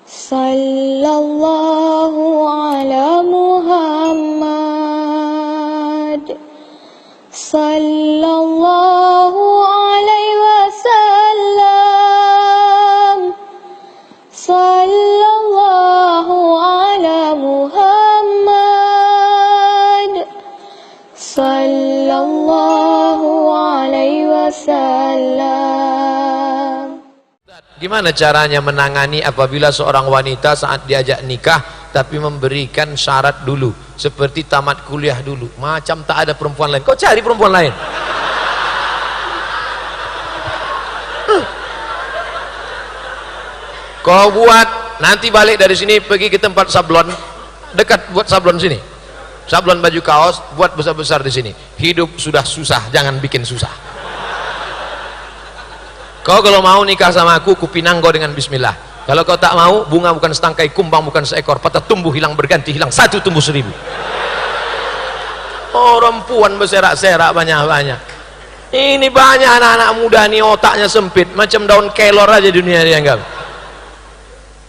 Sallallahu ala Muhammad. Sallallahu alaihi wasallam. Sallallahu ala Muhammad. Sallallahu alaihi wasallam. Gimana caranya menangani apabila seorang wanita saat diajak nikah tapi memberikan syarat dulu seperti tamat kuliah dulu, macam tak ada perempuan lain, kau cari perempuan lain. Kau buat, nanti balik dari sini pergi ke tempat sablon dekat, buat sablon sini, sablon baju kaos, buat besar-besar di sini. Hidup sudah susah, jangan bikin susah. Kau kalau mau nikah sama aku, kupinang kau dengan bismillah. Kalau kau tak mau, bunga bukan setangkai, kumbang bukan seekor, patah tumbuh hilang berganti, hilang satu tumbuh seribu. Oh, perempuan berserak-serak banyak-banyak. Ini banyak anak-anak muda nih otaknya sempit, macam daun kelor aja dunia dianggap.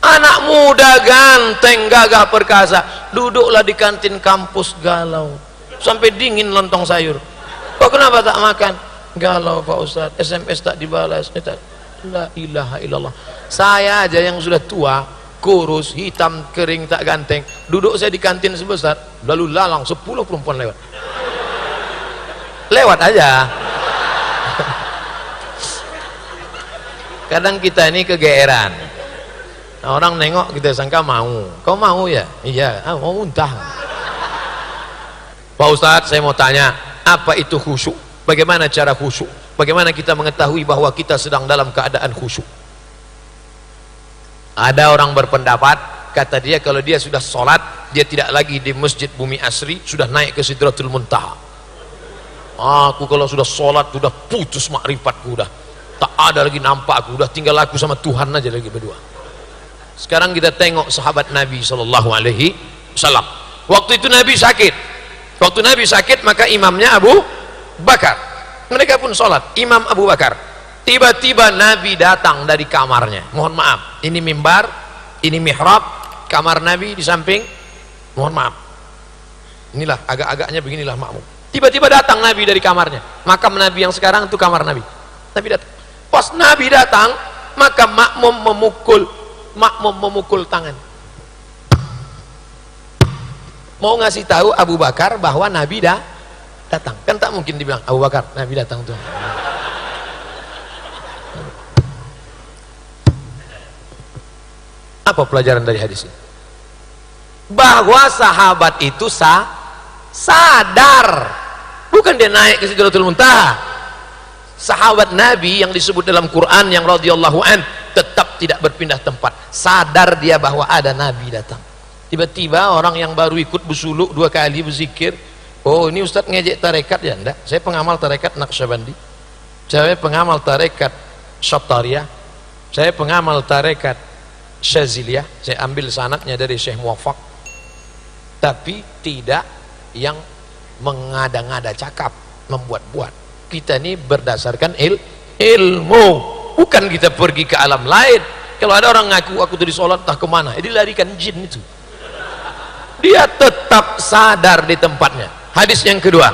Anak muda ganteng, gagah perkasa, duduklah di kantin kampus galau, sampai dingin lontong sayur. Kok kenapa tak makan? Galau Pak Ustadz, SMS tak dibalas. La ilaha illallah. Saya aja yang sudah tua, kurus, hitam, kering, tak ganteng, duduk saya di kantin sebesar, lalu lalang 10 perempuan lewat. Lewat aja. Kadang kita ini kegeeran. Orang nengok kita sangka mau. Kau mau ya? Iya, mau muntah. Pak Ustadz, saya mau tanya, apa itu khusyuk? Bagaimana cara khusyuk? Bagaimana kita mengetahui bahwa kita sedang dalam keadaan khusyuk? Ada orang berpendapat, kata dia, kalau dia sudah sholat, dia tidak lagi di masjid Bumi Asri, sudah naik ke Sidratul Muntaha. Aku kalau sudah sholat, sudah putus makrifatku, udah tak ada lagi nampak aku, udah tinggal aku sama Tuhan aja lagi berdua. Sekarang kita tengok sahabat Nabi SAW. Waktu itu Nabi sakit. Waktu Nabi sakit, maka imamnya Abu Bakar, mereka pun sholat, Imam Abu Bakar. Tiba-tiba Nabi datang dari kamarnya, mohon maaf, ini mimbar, ini mihrab, kamar Nabi di samping, mohon maaf, inilah agak-agaknya beginilah makmum. Tiba-tiba datang Nabi dari kamarnya, makam Nabi yang sekarang itu kamar Nabi. Nabi datang, pas Nabi datang, maka makmum memukul tangan, mau ngasih tahu Abu Bakar bahwa Nabi datang. Kan tak mungkin dibilang Abu Bakar, Nabi datang tuh. Apa pelajaran dari hadis ini? Bahwa sahabat itu sadar, bukan dia naik ke Sidratul Muntaha. Sahabat Nabi yang disebut dalam Quran yang radhiyallahu an tetap tidak berpindah tempat, sadar dia bahwa ada Nabi datang. Tiba-tiba orang yang baru ikut bersuluk 2 kali berzikir, oh ini Ustadz ngejek tarekat ya? Enggak, saya pengamal tarekat Naqsyabandi, saya pengamal tarekat Syattariyah, saya pengamal tarekat Syaziliyah, saya ambil sanadnya dari Syekh Muwaffaq, tapi tidak yang mengada-ngada cakap, membuat-buat. Kita ini berdasarkan ilmu, bukan kita pergi ke alam lain. Kalau ada orang ngaku aku tadi sholat tak kemana, dilarikan jin itu. Dia tetap sadar di tempatnya. Hadis yang kedua,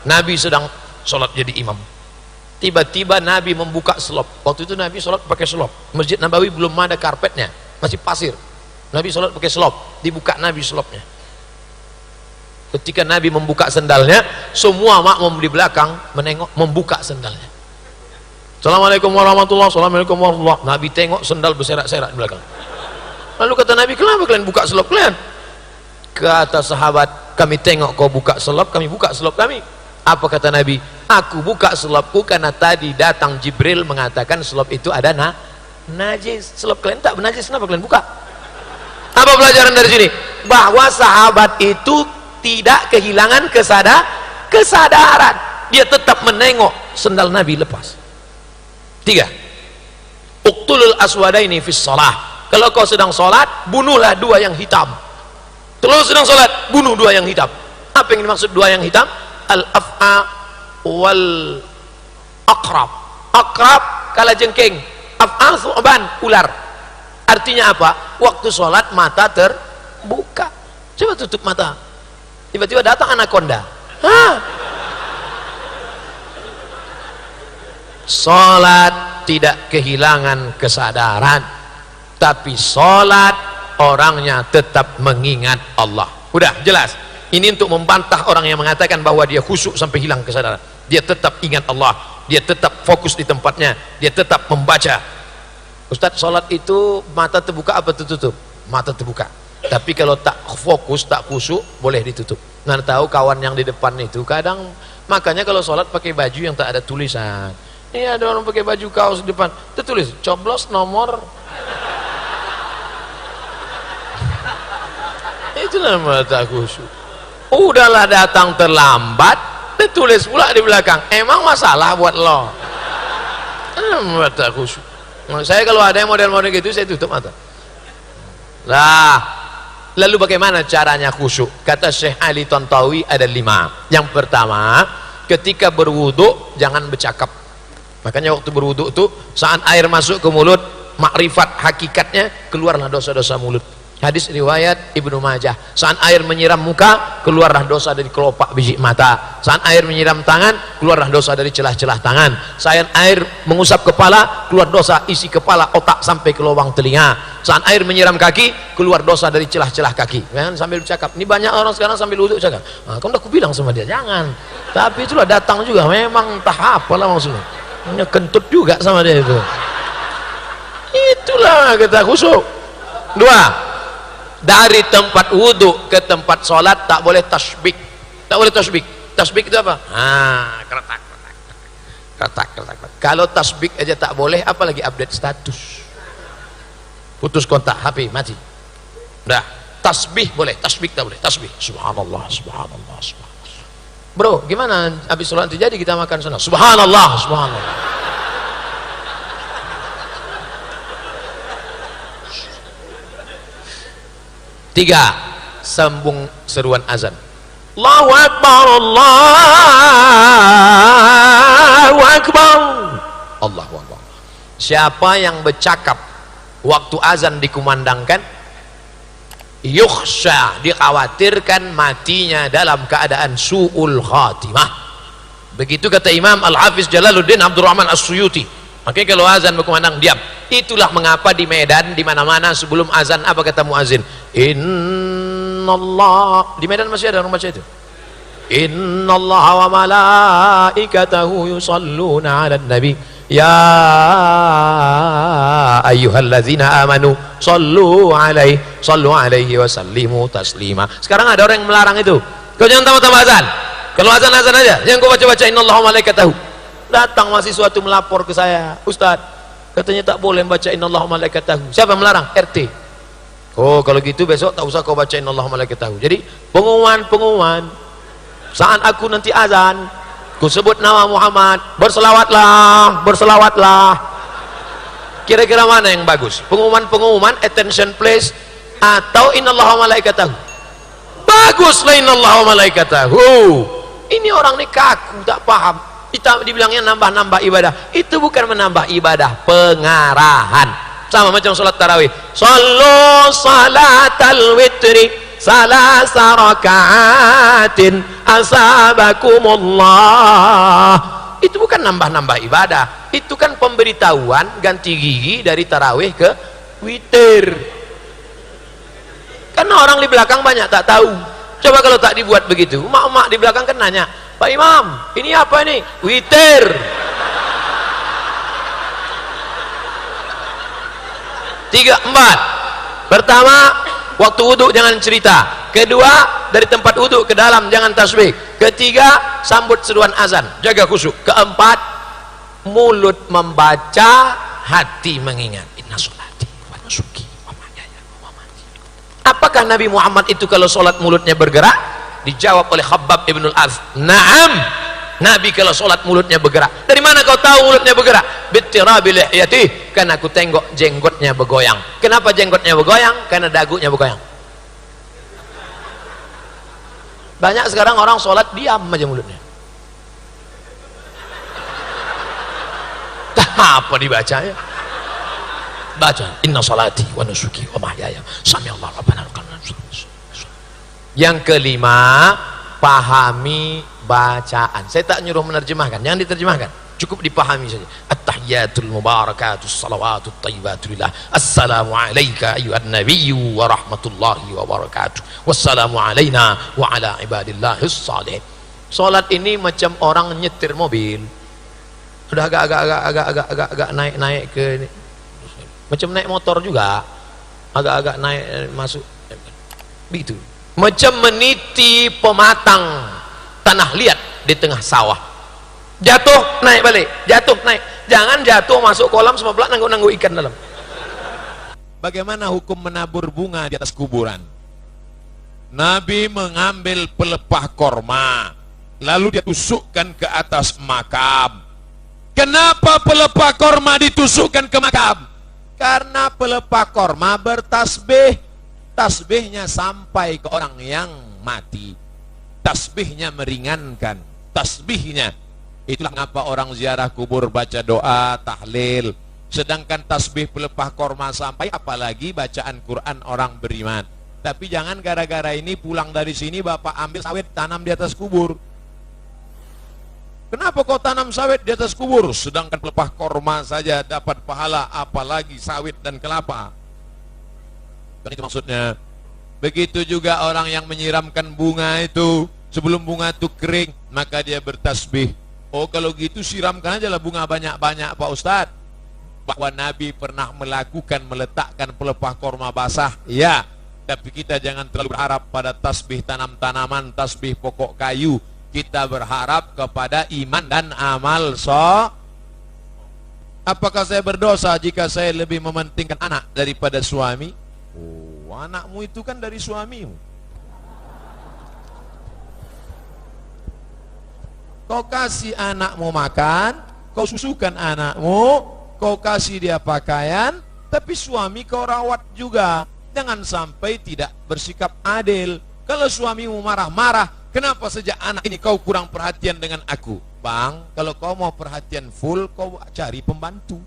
Nabi sedang sholat jadi imam, tiba-tiba Nabi membuka selop. Waktu itu Nabi sholat pakai selop, Masjid Nabawi belum ada karpetnya, masih pasir. Nabi sholat pakai selop, dibuka Nabi selopnya. Ketika Nabi membuka sendalnya, semua makmum di belakang menengok, membuka sendalnya. Assalamualaikum warahmatullahi wabarakatuh. Assalamualaikum warahmatullahi wabarakatuh. Nabi tengok sendal berserak-serak di belakang. Lalu kata Nabi, kenapa kalian buka selop kalian? Kata sahabat, kami tengok kau buka selop, kami buka selop kami. Apa kata Nabi? Aku buka selopku karena tadi datang Jibril mengatakan selop itu ada najis. Selop kalian tak bernajis, kenapa kalian buka? Apa pelajaran dari sini? Bahwa sahabat itu tidak kehilangan kesadaran. Dia tetap menengok sendal Nabi lepas. 3. Uqtulul aswadaini fis shalah. Kalau kau sedang sholat, bunuhlah 2 yang hitam. Kalau sedang sholat, bunuh 2 yang hitam. Apa yang dimaksud 2 yang hitam? Al-af'a wal aqrab. Aqrab kalajengking, af'a thu'ban ular. Artinya apa? Waktu sholat mata terbuka. Coba tutup mata, tiba-tiba datang anaconda. Hah? Sholat tidak kehilangan kesadaran, tapi sholat orangnya tetap mengingat Allah. Udah jelas. Ini untuk membantah orang yang mengatakan bahwa dia khusyuk sampai hilang kesadaran. Dia tetap ingat Allah, dia tetap fokus di tempatnya, dia tetap membaca. Ustadz, sholat itu mata terbuka apa tertutup? Mata terbuka. Tapi kalau tak fokus, tak khusyuk, boleh ditutup. Nggak tahu kawan yang di depan itu kadang, makanya kalau sholat pakai baju yang tak ada tulisan. Ini ada orang pakai baju kaos di depan, tertulis coblos nomor. Itu namanya tak khusyuk. Udahlah datang terlambat, ditulis pula di belakang, emang masalah buat lo. Tak khusyuk. Saya kalau ada yang model-model gitu, saya tutup mata. Lah, lalu bagaimana caranya khusyuk? Kata Syekh Ali Tantawi ada 5. Yang pertama, ketika berwudu jangan bercakap. Makanya waktu berwudu itu saat air masuk ke mulut, makrifat hakikatnya keluarlah dosa-dosa mulut. Hadis riwayat Ibnu Majah. Saat air menyiram muka, keluarlah dosa dari kelopak biji mata. Saat air menyiram tangan, keluarlah dosa dari celah-celah tangan. Saat air mengusap kepala, keluar dosa isi kepala, otak sampai ke lubang telinga. Saat air menyiram kaki, keluar dosa dari celah-celah kaki. Jangan sambil bercakap. Ini banyak orang sekarang sambil wudhu cakap. Nah, kan udah aku bilang sama dia, jangan. Tapi itulah datang juga, memang entah apalah maksudnya. Kentut juga sama dia itu. Itulah kita khusyuk. 2. Dari tempat wudhu ke tempat sholat tak boleh tasbih. Tak boleh tasbih. Tasbih itu apa? Keretak. Kalau tasbih aja tak boleh, apalagi update status. Putus kontak HP, mati. Udah, tasbih boleh, tasbih tak boleh. Tasbih, subhanallah, subhanallah, subhanallah. Bro, gimana habis sholat itu jadi kita makan sana? Subhanallah, subhanallah. Tiga, sambung seruan azan. Allahu Akbar, Allahu Akbar, Allahu Akbar. Siapa yang bercakap waktu azan dikumandangkan, yukhsha, dikhawatirkan matinya dalam keadaan su'ul khatimah. Begitu kata Imam Al-Hafiz Jalaluddin Abdurrahman As-Suyuti. Makanya kalau azan berkumandang diam. Itulah mengapa di Medan di mana-mana sebelum azan apa kata muazin? Innallah. Di Medan masih ada orang baca itu. Innallaha wa malaikatahu yusalluna 'alan nabi ya ayyuhalladzina amanu sallu alaihi wa sallimu taslima. Sekarang ada orang yang melarang itu. Kau jangan tambah-tambah azan. Kalau azan-azan aja, jangan kau baca-baca innallaha wa malaikatahu. Datang mahasiswa itu melapor ke saya, Ustaz, katanya tak boleh baca innallaha wa malaikatahu. Siapa yang melarang? RT. Oh, kalau gitu besok tak usah kau baca innallaha wa malaikatahu. Jadi pengumuman saat aku nanti azan, ku sebut nama Muhammad, berselawatlah. Kira-kira mana yang bagus? Pengumuman attention please atau innallaha wa malaikatahu? Baguslah innallaha wa malaikatahu. Ini orang ini kaku, tak paham. Kita dibilangnya nambah-nambah ibadah. Itu bukan menambah ibadah, pengarahan. Sama macam sholat tarawih. Sallu salatal witri salasa raka'atin asabakumullah. Itu bukan nambah-nambah ibadah. Itu kan pemberitahuan ganti gigi dari tarawih ke witir. Karena orang di belakang banyak tak tahu. Coba kalau tak dibuat begitu, emak-emak di belakang kan nanya, Pak Imam, ini apa ini? Witir. Tiga, empat. Pertama, waktu wudhu jangan cerita. Kedua, dari tempat wudhu ke dalam jangan tasbih. Ketiga, sambut seruan azan, jaga khusyuk. Keempat, mulut membaca, hati mengingat. Inna sholati wa nusuki wa mahyaya wa mamati. Apakah Nabi Muhammad itu kalau sholat mulutnya bergerak? Dijawab oleh Khabbab ibn al-Arth, na'am, Nabi kalau sholat mulutnya bergerak. Dari mana kau tahu mulutnya bergerak? Bittirabi lihyati, karena aku tengok jenggotnya bergoyang. Kenapa jenggotnya bergoyang? Karena dagunya bergoyang. Banyak sekarang orang sholat diam aja mulutnya. Apa dibacanya? baca inna salati wa nusuki wa mahyaya sami'allahu rabbana lakal hamd. Yang kelima, pahami bacaan. Saya tak nyuruh menerjemahkan, jangan diterjemahkan, cukup dipahami saja. At-tahiyyatul mubarakatus salawatut thayyibatulillah. Assalamu alayka ayyuhan nabiyyu wa rahmatullahi wa barakatuh. Wassalamu alayna wa ala ibadillahis salihin. Salat ini macam orang nyetir mobil. Udah agak naik ke ini. Macam naik motor juga. Agak naik masuk. Begitu. Macam meniti pematang tanah liat di tengah sawah. Jatuh naik balik, jatuh naik. Jangan jatuh masuk kolam semua belak nanggu ikan dalam. Bagaimana hukum menabur bunga di atas kuburan? Nabi mengambil pelepah korma, lalu dia tusukkan ke atas makam. Kenapa pelepah korma ditusukkan ke makam? Karena pelepah korma bertasbih. Tasbihnya sampai ke orang yang mati. Tasbihnya meringankan. Tasbihnya. Itulah mengapa orang ziarah kubur baca doa, tahlil. Sedangkan tasbih pelepah korma sampai, apalagi bacaan Quran orang beriman. Tapi jangan gara-gara ini pulang dari sini bapak ambil sawit tanam di atas kubur. Kenapa kau tanam sawit di atas kubur? Sedangkan pelepah korma saja dapat pahala, apalagi sawit dan kelapa. Dan itu maksudnya. Begitu juga orang yang menyiramkan bunga itu, sebelum bunga itu kering, maka dia bertasbih. Oh kalau gitu siramkan aja lah bunga banyak-banyak Pak Ustadz. Bahwa Nabi pernah melakukan meletakkan pelepah korma basah, ya. Tapi kita jangan terlalu berharap pada tasbih tanam-tanaman, tasbih pokok kayu. Kita berharap kepada iman dan amal Apakah saya berdosa jika saya lebih mementingkan anak daripada suami? Oh, anakmu itu kan dari suamimu. Kau kasih anakmu makan, kau susukan anakmu, kau kasih dia pakaian, tapi suami kau rawat juga. Jangan sampai tidak bersikap adil. Kalau suamimu marah-marah, kenapa sejak anak ini kau kurang perhatian dengan aku? Bang, kalau kau mau perhatian full, kau cari pembantu.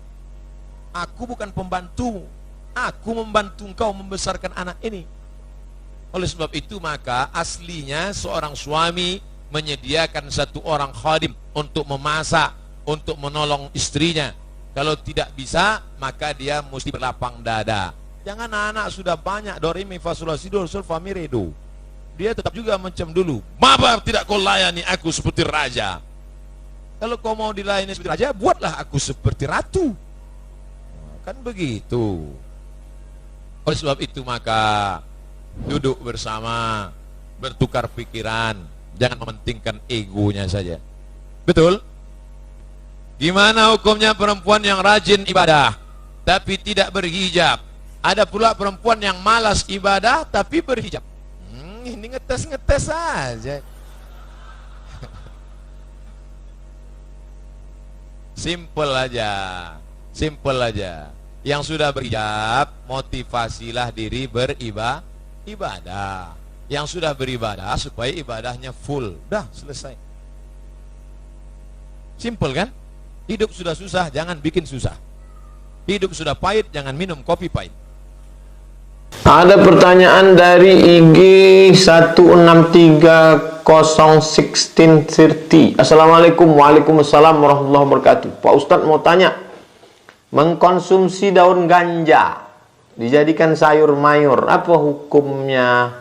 Aku bukan pembantu. Aku membantu engkau membesarkan anak ini. Oleh sebab itu maka aslinya seorang suami menyediakan satu orang khadim untuk memasak, untuk menolong istrinya. Kalau tidak bisa, maka dia mesti berlapang dada. Jangan anak sudah banyak do re mi fa sol la si do sol fa mi re do. Dia tetap juga macam dulu. Mabar tidak kau layani aku seperti raja. Kalau kau mau dilayani seperti raja, buatlah aku seperti ratu. Kan begitu. Oleh sebab itu maka duduk bersama, bertukar pikiran, jangan mementingkan egonya saja. Betul? Gimana hukumnya perempuan yang rajin ibadah tapi tidak berhijab? Ada pula perempuan yang malas ibadah tapi berhijab. Ini ngetes-ngetes saja. Simple aja. Simple aja. Yang sudah berhijab, motivasilah diri beribadah. Yang sudah beribadah supaya ibadahnya full. Dah selesai. Simple kan? Hidup sudah susah, jangan bikin susah. Hidup sudah pahit, jangan minum kopi pahit. Ada pertanyaan dari IG 16301630. Assalamualaikum. Waalaikumsalam warahmatullahi wabarakatuh. Pak Ustadz mau tanya, mengkonsumsi daun ganja dijadikan sayur mayur, apa hukumnya?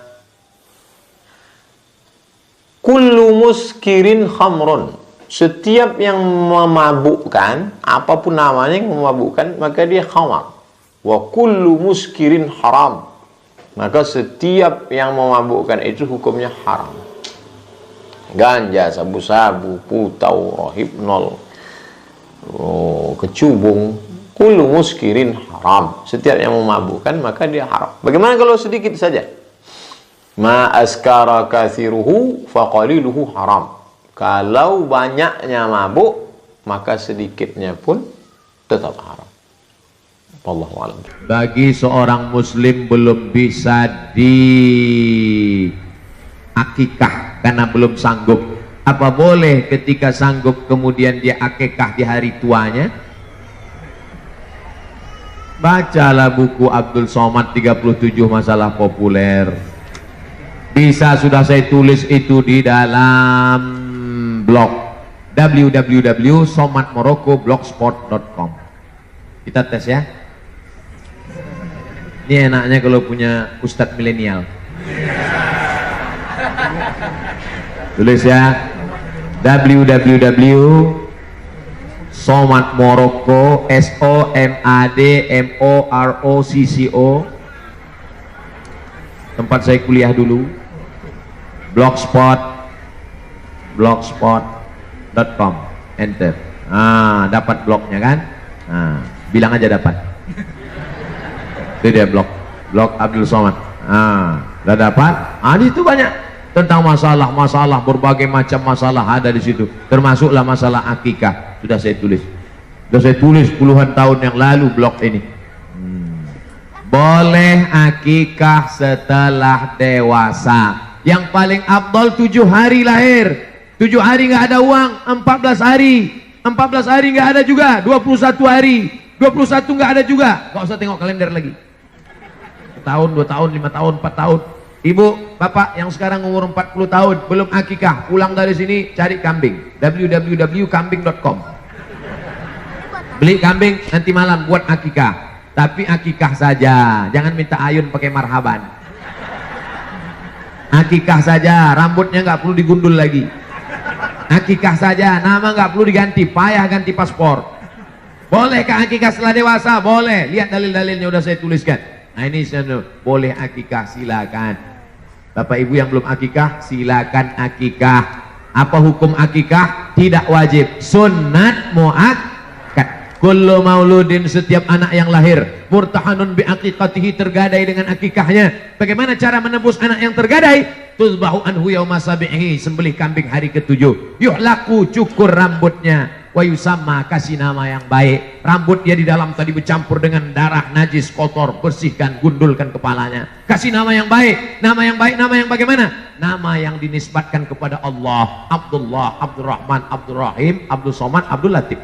Kullu muskirin khamrun, setiap yang memabukkan, apapun namanya yang memabukkan, maka dia khamar. Wa kullu muskirin haram, maka setiap yang memabukkan itu hukumnya haram. Ganja, sabu-sabu, putau, rohipnol, kecubung, kullu muskirin haram. Setiap yang memabukkan maka dia haram. Bagaimana kalau sedikit saja? Ma askara kathiruhu faqaliluhu haram. Kalau banyaknya mabuk, maka sedikitnya pun tetap haram. Wallahu a'lam. Bagi seorang muslim belum bisa diakikah karena belum sanggup, apa boleh ketika sanggup kemudian dia akikah di hari tuanya? Bacalah buku Abdul Somad 37 masalah populer. Bisa sudah saya tulis itu di dalam blog www.somadmorocco.blogspot.com. Kita tes ya. Ini enaknya kalau punya ustadz milenial. Tulis ya, www.somadmorocco SOMADMOROCCO, tempat saya kuliah dulu, blogspot.com, enter. Dapat blognya kan? Bilang aja dapat. Itu dia blog Abdul Somad. Udah dapat? Di situ banyak tentang masalah berbagai macam masalah ada di situ. Termasuklah masalah akikah. Sudah saya tulis puluhan tahun yang lalu blog ini. Boleh akikah setelah dewasa. Yang paling abdol 7 hari lahir. 7 hari nggak ada uang, 14 hari nggak ada juga, 21 hari, 21 nggak ada juga. Gak usah tengok kalender lagi. Tahun, 2 tahun, 5 tahun, 4 tahun. Ibu, bapak yang sekarang umur 40 tahun belum akikah, pulang dari sini cari kambing, www.kambing.com. Beli kambing, nanti malam buat akikah. Tapi akikah saja, jangan minta ayun pakai marhaban. Akikah saja, rambutnya nggak perlu digundul lagi. Akikah saja, nama nggak perlu diganti, payah ganti paspor. Bolehkah akikah setelah dewasa? Boleh. Lihat dalil-dalilnya udah saya tuliskan. Nah ini boleh akikah, silakan. Bapak ibu yang belum akikah, silakan akikah. Apa hukum akikah? Tidak wajib, sunnat muakkad. Kullu mauludin, setiap anak yang lahir, murtahanun bi aqiqatihi, tergadai dengan akikahnya. Bagaimana cara menebus anak yang tergadai? Tuzbahu anhu yauma sabihi, sembelih kambing hari ke-7. Yuhlaku, cukur rambutnya. Wa yusamma, kasih nama yang baik. Rambut dia di dalam tadi bercampur dengan darah najis kotor, bersihkan, gundulkan kepalanya. Kasih nama yang baik. Nama yang baik, nama yang bagaimana? Nama yang dinisbatkan kepada Allah. Abdullah, Abdurrahman, Abdurrahim, Abdul Somad, Abdul Latif.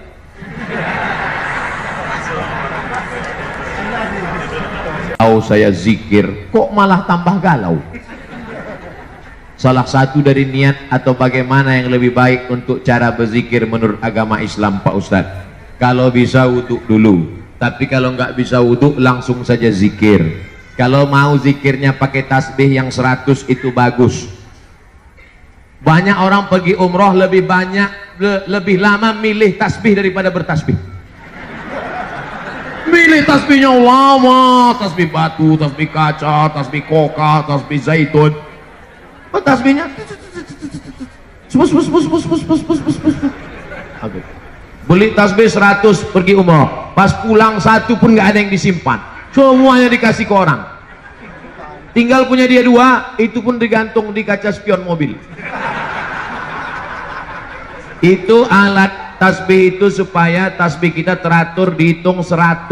Tahu saya zikir, kok malah tambah galau? Salah satu dari niat atau bagaimana yang lebih baik untuk cara berzikir menurut agama Islam, Pak Ustadz, kalau bisa wudhu dulu, tapi kalau nggak bisa wudhu langsung saja zikir. Kalau mau zikirnya pakai tasbih yang 100 itu bagus. Banyak orang pergi umroh lebih lama milih tasbih daripada bertasbih. Milih tasbihnya lama, tasbih batu, tasbih kaca, tasbih koka, tasbih zaitun. Tasbihnya beli tasbih 100 pergi umroh, pas pulang 1 pun nggak ada yang disimpan, semuanya dikasih ke orang. Tinggal punya dia 2, itu pun digantung di kaca spion mobil. Itu alat tasbih itu supaya tasbih kita teratur, dihitung 100.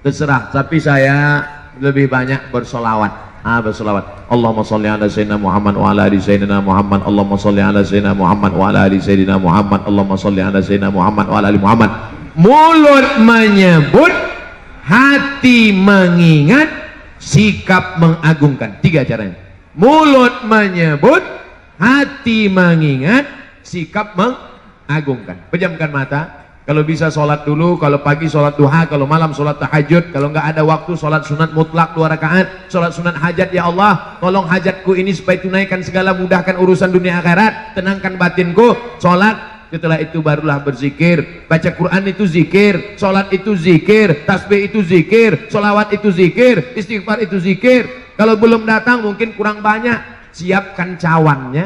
Terserah, tapi saya lebih banyak bersolawat. Bersolawat. Allahumma sholli ala sayyidina Muhammad wa ala ali sayyidina Muhammad. Allahumma sholli ala sayyidina Muhammad wa ala ali sayyidina Muhammad. Allahumma sholli ala sayyidina Muhammad wa ala ali Muhammad. Mulut menyebut, hati mengingat, sikap mengagungkan. 3 caranya. Mulut menyebut, hati mengingat, sikap mengagungkan. Pejamkan mata. Kalau bisa sholat dulu, kalau pagi sholat duha, kalau malam sholat tahajud, kalau nggak ada waktu sholat sunat mutlak 2 rakaat, sholat sunat hajat. Ya Allah, tolong hajatku ini supaya tunaikan segala, mudahkan urusan dunia akhirat, tenangkan batinku. Sholat, setelah itu barulah berzikir. Baca Quran itu zikir, sholat itu zikir, tasbih itu zikir, sholawat itu zikir, istighfar itu zikir. Kalau belum datang mungkin kurang banyak, siapkan cawannya,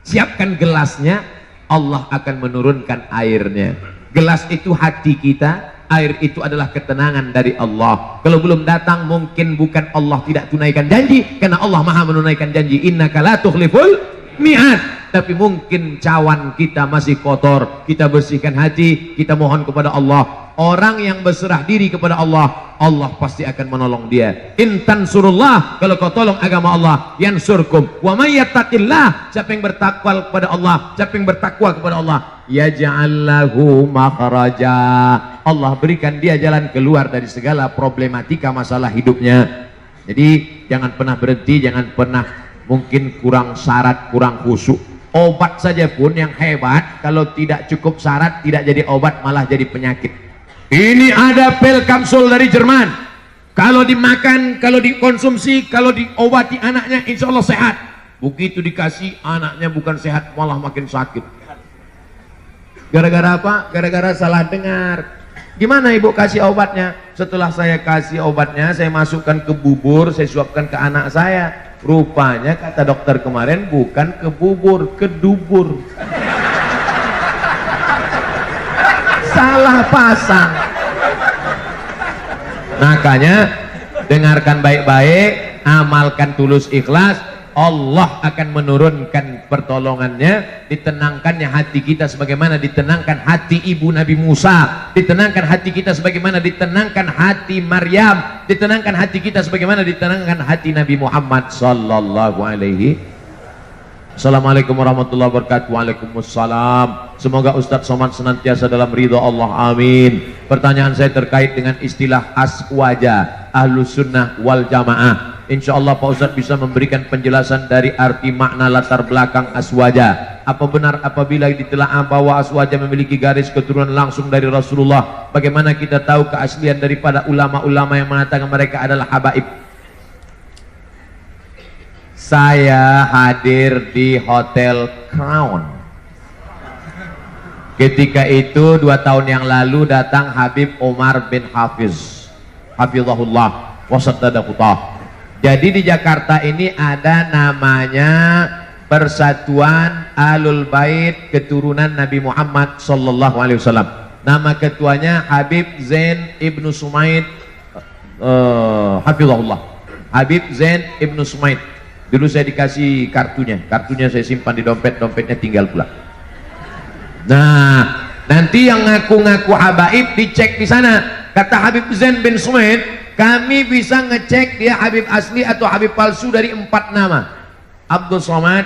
siapkan gelasnya. Allah akan menurunkan airnya. Gelas itu hati kita, air itu adalah ketenangan dari Allah. Kalau belum datang mungkin bukan Allah tidak tunaikan janji, karena Allah maha menunaikan janji. Innaka la tukhliful mi'ad. Tapi mungkin cawan kita masih kotor, kita bersihkan hati, kita mohon kepada Allah. Orang yang berserah diri kepada Allah, Allah pasti akan menolong dia. In tansurullah, kalau kau tolong agama Allah, yansurkum. Wa may yattaqillah, siapa yang bertakwa kepada Allah, siapa yang bertakwa kepada Allah, yaj'al lahu makhraja, Allah berikan dia jalan keluar dari segala problematika masalah hidupnya. Jadi jangan pernah berhenti, jangan pernah mungkin kurang syarat, kurang khusyuk. Obat saja pun yang hebat, kalau tidak cukup syarat, tidak jadi obat, malah jadi penyakit. Ini ada pil kapsul dari Jerman. Kalau dimakan, kalau dikonsumsi, kalau diobati anaknya, insya Allah sehat. Begitu dikasih, anaknya bukan sehat, malah makin sakit. Gara-gara apa? Gara-gara salah dengar. Gimana ibu kasih obatnya? Setelah saya kasih obatnya, saya masukkan ke bubur, saya suapkan ke anak saya. Rupanya kata dokter kemarin bukan ke bubur, ke dubur. Salah pasang. Makanya dengarkan baik-baik, amalkan tulus ikhlas, Allah akan menurunkan pertolongannya, ditenangkannya hati kita sebagaimana ditenangkan hati ibu Nabi Musa, ditenangkan hati kita sebagaimana ditenangkan hati Maryam, ditenangkan hati kita sebagaimana ditenangkan hati Nabi Muhammad sallallahu alaihi. Assalamualaikum warahmatullahi wabarakatuh. Waalaikumsalam. Semoga Ustadz Somad senantiasa dalam ridho Allah, amin. Pertanyaan saya terkait dengan istilah aswaja, ahlus sunnah wal jamaah. Insya Allah Pak Ustadz bisa memberikan penjelasan dari arti makna latar belakang aswaja. Apa benar apabila ditelaah bahwa aswaja memiliki garis keturunan langsung dari Rasulullah? Bagaimana kita tahu keaslian daripada ulama-ulama yang mengatakan mereka adalah habaib? Saya hadir di Hotel Crown. Ketika itu 2 tahun yang lalu datang Habib Umar bin Hafiz, hafizahullah wasaddaqahullah. Jadi di Jakarta ini ada namanya Persatuan Ahlul Bait Keturunan Nabi Muhammad sallallahu alaihi wasallam. Nama ketuanya Habib Zain Ibnu Sumaid, hafizahullah. Habib Zain Ibnu Sumaid. Dulu saya dikasih kartunya saya simpan di dompet, dompetnya tinggal pula. Nah, nanti yang ngaku-ngaku habaib dicek di sana. Kata Habib Zain bin Sumaid, kami bisa ngecek dia Habib asli atau Habib palsu dari 4 nama. Abdul Somad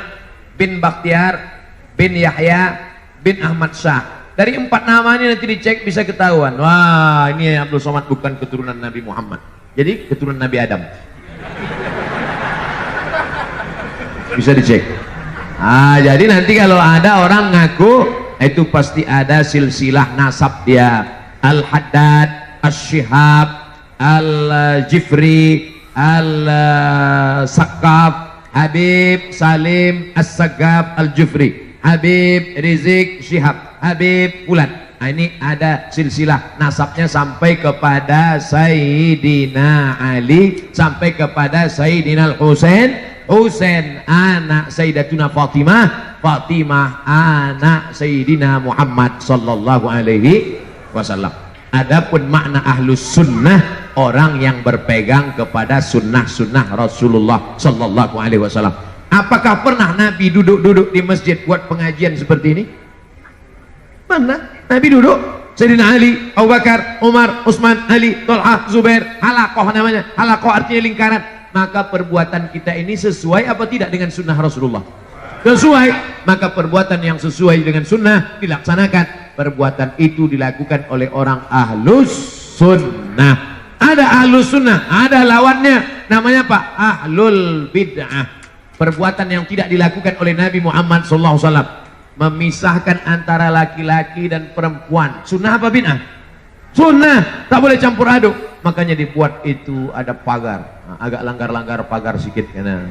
bin Bakhtiar bin Yahya bin Ahmad Shah. Dari 4 nama ini nanti dicek bisa ketahuan. Wah, ini Abdul Somad bukan keturunan Nabi Muhammad. Jadi keturunan Nabi Adam. Bisa dicek. Jadi nanti kalau ada orang ngaku, itu pasti ada silsilah nasab dia. Al-Haddad, Al-Shihab, Al-Jifri, Al-Sakaf, Habib Salim As-Sagab Al-Jufri, Habib Rizik Syihab, Habib Fulan. Ini ada silsilah nasabnya sampai kepada Sayyidina Ali, sampai kepada Sayyidina Al-Husain, Husain anak Sayyidatuna Fatimah, Fatimah anak Sayyidina Muhammad sallallahu alaihi wasallam. Adapun makna ahlus sunnah, orang yang berpegang kepada sunnah-sunnah Rasulullah sallallahu alaihi wasallam. Apakah pernah Nabi duduk-duduk di masjid buat pengajian seperti ini? Pernah. Nabi duduk, Sayyidina Ali, Abu Bakar, Umar, Utsman, Ali, Thalhah, Zubair, halaqah namanya. Halaqah artinya lingkaran. Maka perbuatan kita ini sesuai apa tidak dengan sunnah Rasulullah? Sesuai. Maka perbuatan yang sesuai dengan sunnah dilaksanakan. Perbuatan itu dilakukan oleh orang ahlus sunnah. Ada ahlus sunnah, ada lawannya, namanya apa? Ahlul bid'ah. Perbuatan yang tidak dilakukan oleh Nabi Muhammad SAW, memisahkan antara laki-laki dan perempuan. Sunnah apa bid'ah? Sunnah, tak boleh campur aduk. Makanya dibuat itu ada pagar. Agak langgar-langgar pagar sedikit karena.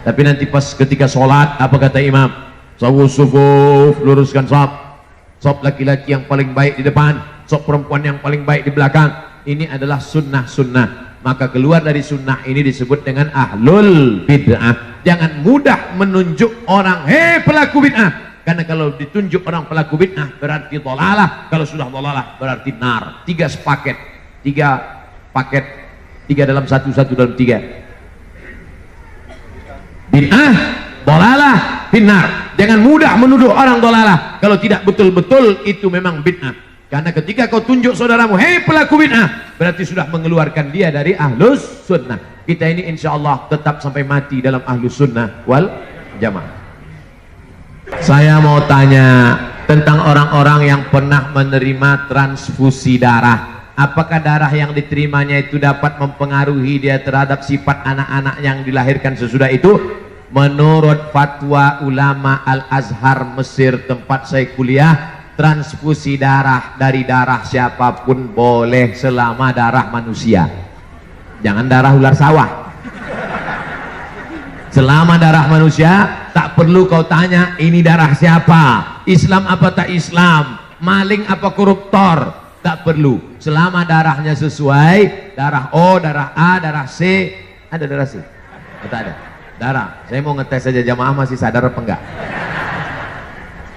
Tapi nanti pas ketika sholat, apa kata imam? Sufuf, luruskan saf. Saf laki-laki yang paling baik di depan, saf perempuan yang paling baik di belakang. Ini adalah sunnah-sunnah. Maka keluar dari sunnah ini disebut dengan ahlul bid'ah. Jangan mudah menunjuk orang, hei pelaku bid'ah. Karena kalau ditunjuk orang pelaku bid'ah berarti dhalalah. Kalau sudah dhalalah berarti nar. 3 sepaket, 3 paket, 3 dalam 1, 1 dalam 3. Bid'ah, dhalalah, finnar. Jangan mudah menuduh orang dhalalah kalau tidak betul-betul itu memang bid'ah. Karena ketika kau tunjuk saudaramu, hei pelaku bid'ah, berarti sudah mengeluarkan dia dari ahlus sunnah. Kita ini insya Allah tetap sampai mati dalam ahlus sunnah wal jamaah. Saya mau tanya tentang orang-orang yang pernah menerima transfusi darah. Apakah darah yang diterimanya itu dapat mempengaruhi dia terhadap sifat anak-anak yang dilahirkan sesudah itu? Menurut fatwa ulama Al-Azhar Mesir tempat saya kuliah, transfusi darah dari darah siapapun boleh selama darah manusia. Jangan darah ular sawah. Selama darah manusia, tak perlu kau tanya ini darah siapa, Islam apa tak Islam, maling apa koruptor, tak perlu. Selama darahnya sesuai, darah O, darah A, darah C. Ada darah C? Tak ada. Darah. Saya mau ngetes saja jamaah masih sadar apa enggak.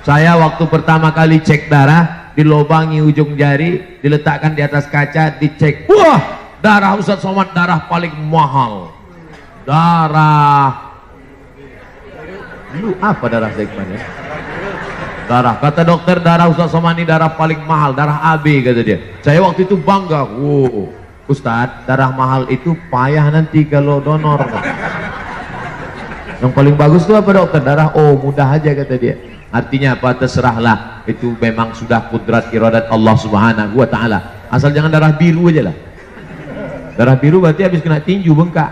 Saya waktu pertama kali cek darah, dilobangi ujung jari, diletakkan di atas kaca, dicek. Wah, darah Ustaz Somad darah paling mahal. Darah lu apa darah Zekman ya? Darah, kata dokter darah Ustaz Somad ini darah paling mahal, darah AB kata dia. Saya waktu itu bangga. Wow, Ustaz, darah mahal itu payah nanti kalau donor. Yang paling bagus itu apa dokter? Darah O, mudah aja kata dia. Artinya apa? Terserahlah, itu memang sudah kudrat iradat Allah subhanahu wa ta'ala. Asal jangan darah biru aja lah. Darah biru berarti habis kena tinju bengkak.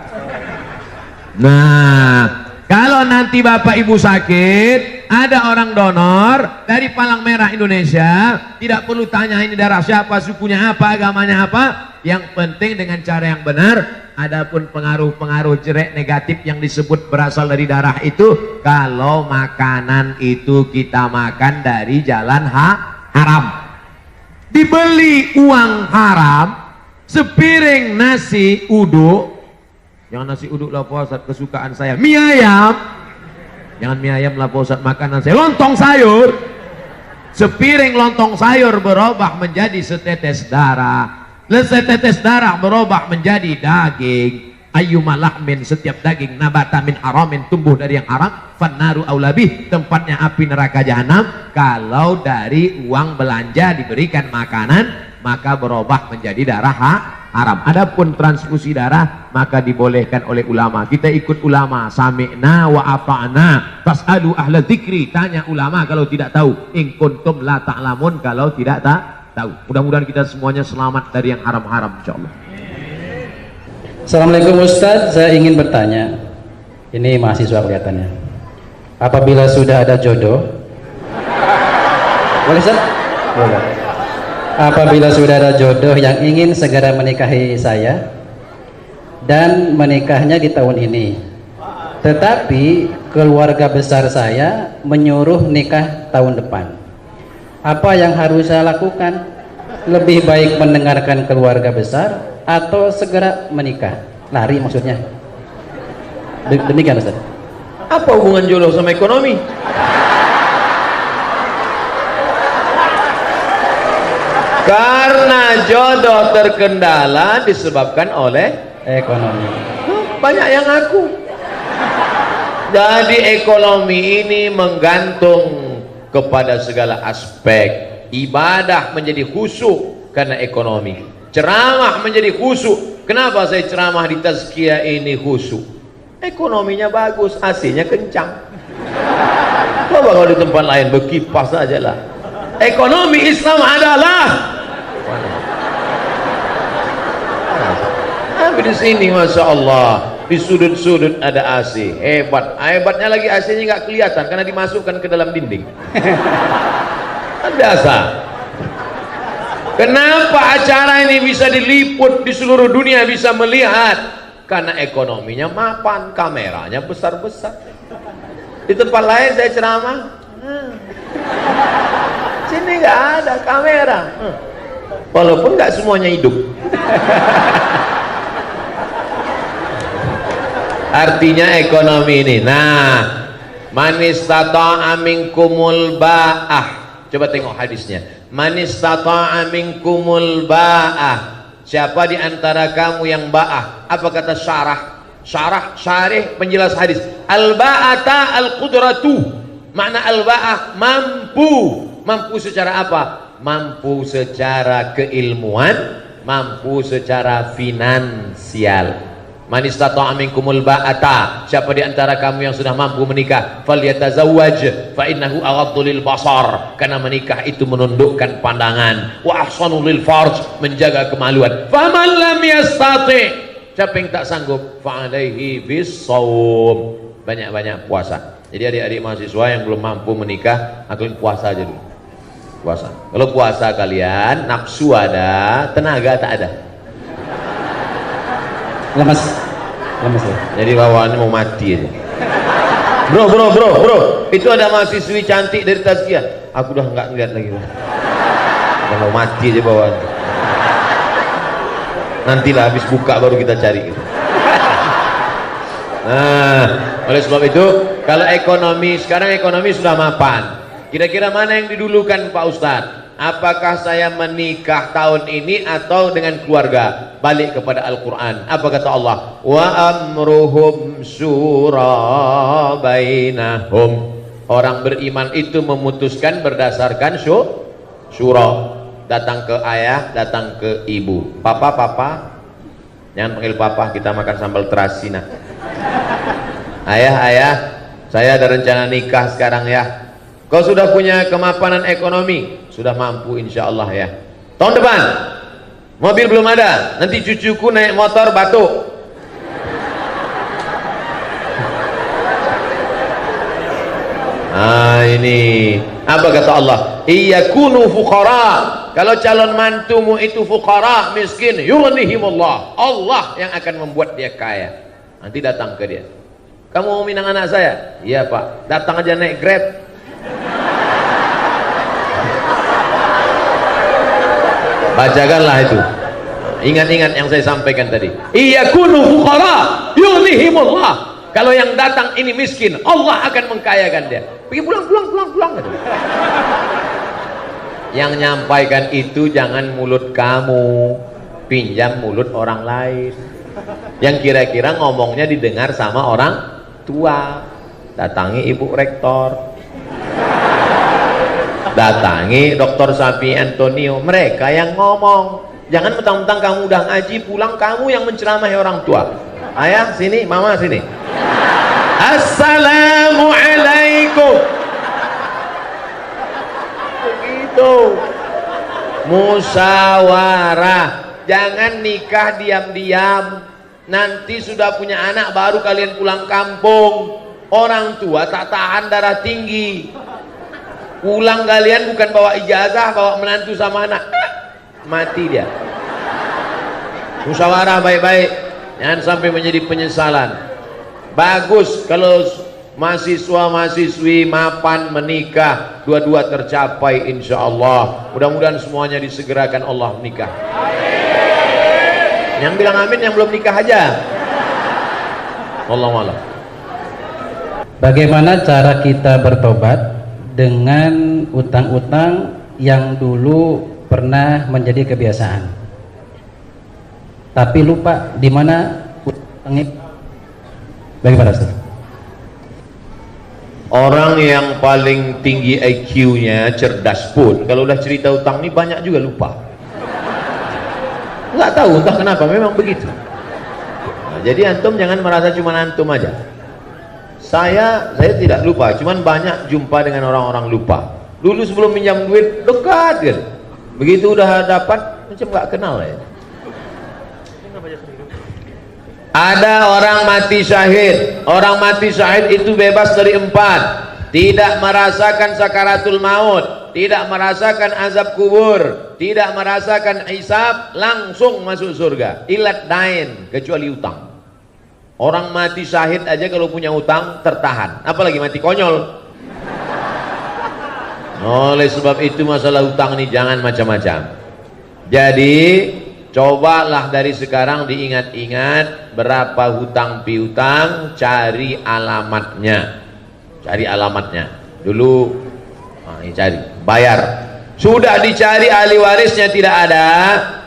Nah, kalau nanti bapak ibu sakit, ada orang donor dari Palang Merah Indonesia, tidak perlu tanya ini darah siapa, sukunya apa, agamanya apa. Yang penting dengan cara yang benar. Adapun pengaruh-pengaruh jelek negatif yang disebut berasal dari darah itu, kalau makanan itu kita makan dari jalan haram, dibeli uang haram, sepiring nasi uduk, jangan nasi uduk lah Pak Ustaz, kesukaan saya mie ayam, jangan mie ayam lah Pak Ustaz, makanan saya lontong sayur, sepiring lontong sayur berubah menjadi setetes darah. Setetes darah berubah menjadi daging. Ayyuma lahmin, setiap daging nabata min haramin, tumbuh dari yang haram, fannaru aulabih, tempatnya api neraka jahanam. Kalau dari uang belanja diberikan makanan, maka berubah menjadi darah haram. Adapun transfusi darah maka dibolehkan oleh ulama. Kita ikut ulama, sami'na wa ata'na, fas'alu ahla dzikri, tanya ulama kalau tidak tahu, in kuntum la ta'lamun, kalau tidak tahu. Mudah-mudahan kita semuanya selamat dari yang haram-haram insyaallah. Assalamualaikum Ustadz, saya ingin bertanya, ini mahasiswa kelihatannya, apabila sudah ada jodoh, boleh Ustadz? Boleh. Apabila sudah ada jodoh yang ingin segera menikahi saya dan menikahnya di tahun ini, tetapi keluarga besar saya menyuruh nikah tahun depan, apa yang harus saya lakukan? Lebih baik mendengarkan keluarga besar atau segera menikah? Lari maksudnya. Demikian Ustaz. Apa hubungan jodoh sama ekonomi? Karena jodoh terkendala disebabkan oleh ekonomi. Banyak yang ngaku. Jadi ekonomi ini menggantung kepada segala aspek. Ibadah menjadi khusyuk karena ekonomi. Ceramah menjadi khusyuk. Kenapa saya ceramah di tazkiyah ini khusyuk? Ekonominya bagus, AC-nya kencang. Coba kalau di tempat lain berkipas saja lah. Ekonomi Islam adalah di sini Masya Allah, di sudut-sudut ada AC, hebat. Hebatnya lagi AC-nya nggak kelihatan karena dimasukkan ke dalam dinding. Biasa. Kenapa acara ini bisa diliput di seluruh dunia, bisa melihat? Karena ekonominya mapan, kameranya besar-besar. Di tempat lain saya ceramah, sini nggak ada kamera, walaupun nggak semuanya hidup. Artinya ekonomi ini. Nah, manis tata'a minkumul ba'ah. Coba tengok hadisnya. Manis tata'a minkumul ba'ah. Siapa di antara kamu yang ba'ah? Apa kata syarah? Syarih penjelas hadis. Al-ba'ata al-qudratu. Makna al-ba'ah mampu. Mampu secara apa? mampu secara keilmuan, mampu secara finansial. Man istata'a minkumul ba'ata, siapa di antara kamu yang sudah mampu menikah, falyatazawwaj fa innahu aghaddu lil basar, karena menikah itu menundukkan pandangan, wa ahsanu lil farj, menjaga kemaluan. Faman lam yastati, siapa yang tak sanggup, fa alaihi bis-shaum, banyak-banyak puasa. Jadi adik-adik mahasiswa yang belum mampu menikah, kalian puasa aja dulu. Puasa. Kalau puasa kalian nafsu ada, tenaga tak ada. Lemes ya. Jadi bawaannya mau mati aja. Bro, itu ada mahasiswi cantik dari Tazkiyah. Aku udah nggak ngeliat lagi. Udah mau mati aja bawaannya. Nantilah habis buka baru kita cari. Nah, oleh sebab itu, kalau ekonomi sekarang ekonomi sudah mapan. Kira-kira mana yang didulukan Pak Ustadz? Apakah saya menikah tahun ini atau dengan keluarga? Balik kepada Al-Quran. Apa kata Allah? Wa amruhum syura bainahum. Orang beriman itu memutuskan berdasarkan syura. Datang ke ayah, datang ke ibu. Papa. Jangan panggil papa, kita makan sambal terasi nak. Ayah, saya ada rencana nikah sekarang ya. Kau sudah punya kemapanan ekonomi, sudah mampu insya Allah ya. Tahun depan mobil belum ada, nanti cucuku naik motor batuk. Ini apa kata Allah? Iyakunu fuqara. Kalau calon mantumu itu fuqara, miskin, yughnihimullah. Allah yang akan membuat dia kaya. Nanti datang ke dia. Kamu mau minang anak saya? Iya Pak. Datang aja naik Grab. Bacakanlah itu. Ingat-ingat yang saya sampaikan tadi. Iyakunu fuqara yughnihimullah. Kalau yang datang ini miskin, Allah akan mengkayakan dia. Pergi pulang. Yang nyampaikan itu jangan mulut kamu, pinjam mulut orang lain. Yang kira-kira ngomongnya didengar sama orang tua. Datangi Ibu Rektor, datangi Dr. Sapi Antonio, mereka yang ngomong. Jangan mentang-mentang kamu udah ngaji pulang kamu yang menceramahi orang tua. Ayah sini, mama sini. Assalamualaikum. Begitu. Musyawarah. Jangan nikah diam-diam. Nanti sudah punya anak baru kalian pulang kampung. Orang tua tak tahan darah tinggi. Pulang kalian bukan bawa ijazah, bawa menantu sama anak. Mati dia. Musyawarah baik-baik, jangan sampai menjadi penyesalan. Bagus kalau mahasiswa-mahasiswi mapan menikah, dua-dua tercapai insya Allah. Mudah-mudahan semuanya disegerakan Allah menikah. Yang bilang amin yang belum nikah aja. Wallahu a'lam. Bagaimana cara kita bertobat dengan utang-utang yang dulu pernah menjadi kebiasaan, tapi lupa di mana utangnya? Bagaimana Ustaz? Orang yang paling tinggi IQ-nya, cerdas pun, kalau udah cerita utang ini banyak juga lupa. Nggak tahu entah kenapa, memang begitu. Nah, jadi antum jangan merasa cuma antum aja. Saya tidak lupa, cuman banyak jumpa dengan orang-orang lupa. Dulu sebelum minjam duit dekat kan, begitu udah dapat macam nggak kenal ya. Ada orang mati syahid. Orang mati syahid itu bebas dari 4. Tidak merasakan sakaratul maut, tidak merasakan azab kubur, tidak merasakan hisab, langsung masuk surga. Ilat dain, kecuali utang. Orang mati syahid aja kalau punya utang tertahan, apalagi mati konyol. Oleh sebab itu masalah utang ini jangan macam-macam. Jadi cobalah dari sekarang diingat-ingat berapa hutang piutang, cari alamatnya. Cari alamatnya. Dulu cari, bayar. Sudah dicari ahli warisnya tidak ada,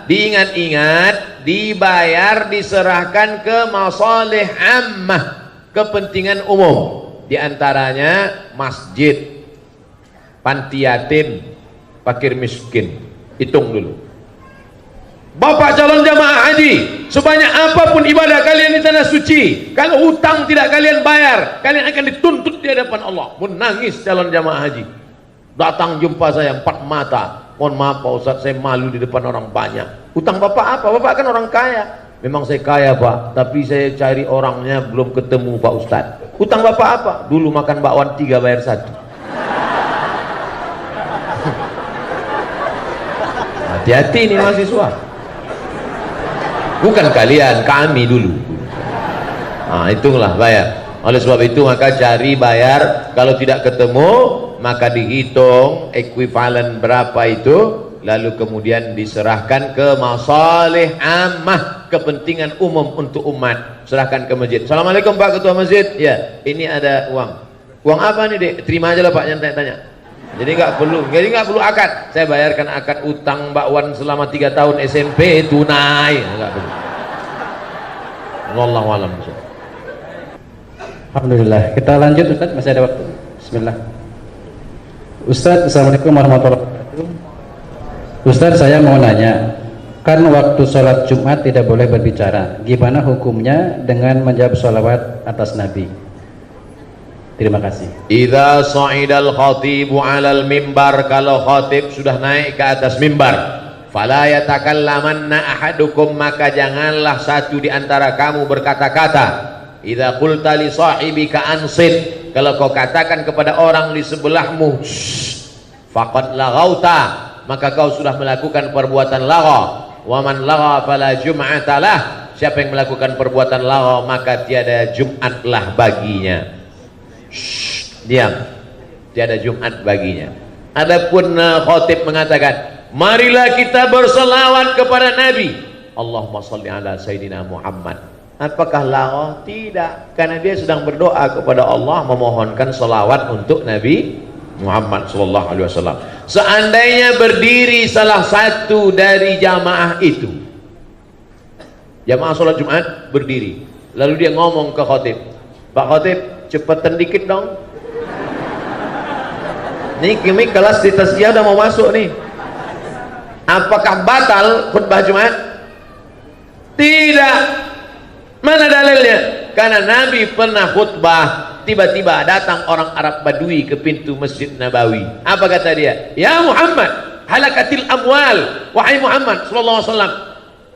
diingat-ingat, dibayar, diserahkan ke masalih ammah, kepentingan umum. Di antaranya masjid, panti yatim, fakir miskin. Hitung dulu. Bapak calon jamaah haji, sebanyak apapun ibadah kalian di tanah suci, kalau hutang tidak kalian bayar, kalian akan dituntut di hadapan Allah. Menangis calon jamaah haji, datang jumpa saya empat mata, mohon maaf Pak Ustadz, saya malu di depan orang banyak. Hutang bapak apa? Bapak kan orang kaya. Memang saya kaya Pak, tapi saya cari orangnya belum ketemu Pak Ustadz. Hutang bapak apa? Dulu makan bakwan 3 bayar 1. Hati-hati nih mahasiswa. Bukan kalian, kami dulu. Nah, itulah bayar. Oleh sebab itu maka cari bayar, kalau tidak ketemu maka dihitung ekuivalen berapa itu, lalu kemudian diserahkan ke masalih ammah, kepentingan umum untuk umat, serahkan ke masjid. Assalamualaikum Pak Ketua Masjid, ya ini ada uang. Uang apa nih Dek? Terima aja lah Pak, yang tanya-tanya. Jadi nggak perlu akad. Saya bayarkan akad utang Mbak Wan selama 3 tahun SMP tunai, nggak perlu. Wallahu a'lam. Alhamdulillah. Kita lanjut Ustaz, masih ada waktu. Bismillah. Ustaz, Assalamualaikum warahmatullahi wabarakatuh. Ustaz, saya mau nanya, kan waktu sholat Jumat tidak boleh berbicara. Gimana hukumnya dengan menjawab sholawat atas Nabi? Terima kasih. Idza sa'idal khatibu 'alal mimbar, kalau khatib sudah naik ke atas mimbar, fala yatakallamanna ahadukum, maka janganlah satu di antara kamu berkata-kata. Idza qulta li sahibika ansit, kalau kau katakan kepada orang di sebelahmu, faqad laghauta, maka kau sudah melakukan perbuatan lagha. Wa man lagha fala jum'ata lah, siapa yang melakukan perbuatan lagha maka tiada Jumatlah baginya. Diam, tiada Jumat baginya. Adapun khatib mengatakan, marilah kita berselawat kepada Nabi, Allahumma salli ala Sayyidina Muhammad. Apakah lagha? Tidak, karena dia sedang berdoa kepada Allah, memohonkan selawat untuk Nabi Muhammad sallallahu alaihi wasallam. Seandainya berdiri salah satu dari jamaah itu, jamaah sholat Jumat berdiri, lalu dia ngomong ke khatib, Pak Khatib, cepetan dikit dong, nih kimi kelas di tasbih udah mau masuk nih. Apakah batal khutbah Jumat? Tidak. Mana dalilnya? Karena Nabi pernah khutbah, tiba-tiba datang orang Arab Badui ke pintu Masjid Nabawi. Apa kata dia? Ya Muhammad, halakatil amwal. Wahai Muhammad sallallahu alaihi wasallam,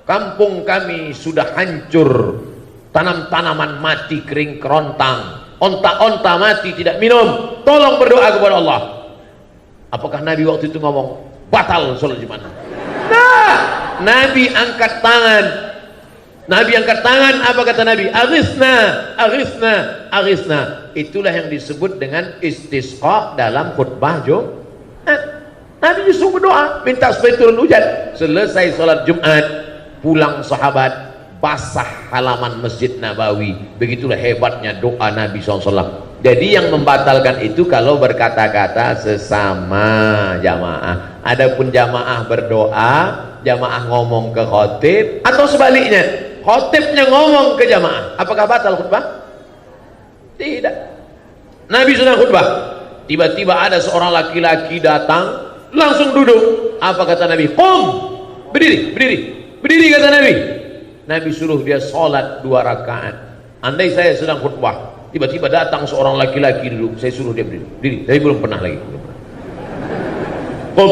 kampung kami sudah hancur, tanam-tanaman mati kering kerontang, onta-onta mati tidak minum, tolong berdoa kepada Allah. Apakah Nabi waktu itu ngomong batal sholat Jumat? Nah, Nabi angkat tangan. Nabi angkat tangan, apa kata Nabi? Aghithna, aghithna, aghithna. Itulah yang disebut dengan istisqa dalam khutbah Jumat. Nabi justru berdoa, minta supaya turun hujan. Selesai sholat Jumat, pulang sahabat, basah halaman Masjid Nabawi. Begitulah hebatnya doa Nabi SAW. Jadi yang membatalkan itu kalau berkata-kata sesama jamaah. Adapun jamaah berdoa, jamaah ngomong ke khotib, atau sebaliknya, khotibnya ngomong ke jamaah, apakah batal khutbah? Tidak. Nabi sedang khutbah, tiba-tiba ada seorang laki-laki datang, langsung duduk. Apa kata Nabi? Qum, berdiri, berdiri, berdiri kata Nabi. Nabi suruh dia sholat 2 rakaat. Andai saya sedang khutbah, tiba-tiba datang seorang laki-laki duduk, saya suruh dia berdiri, berdiri. Saya belum pernah lagi. Qum,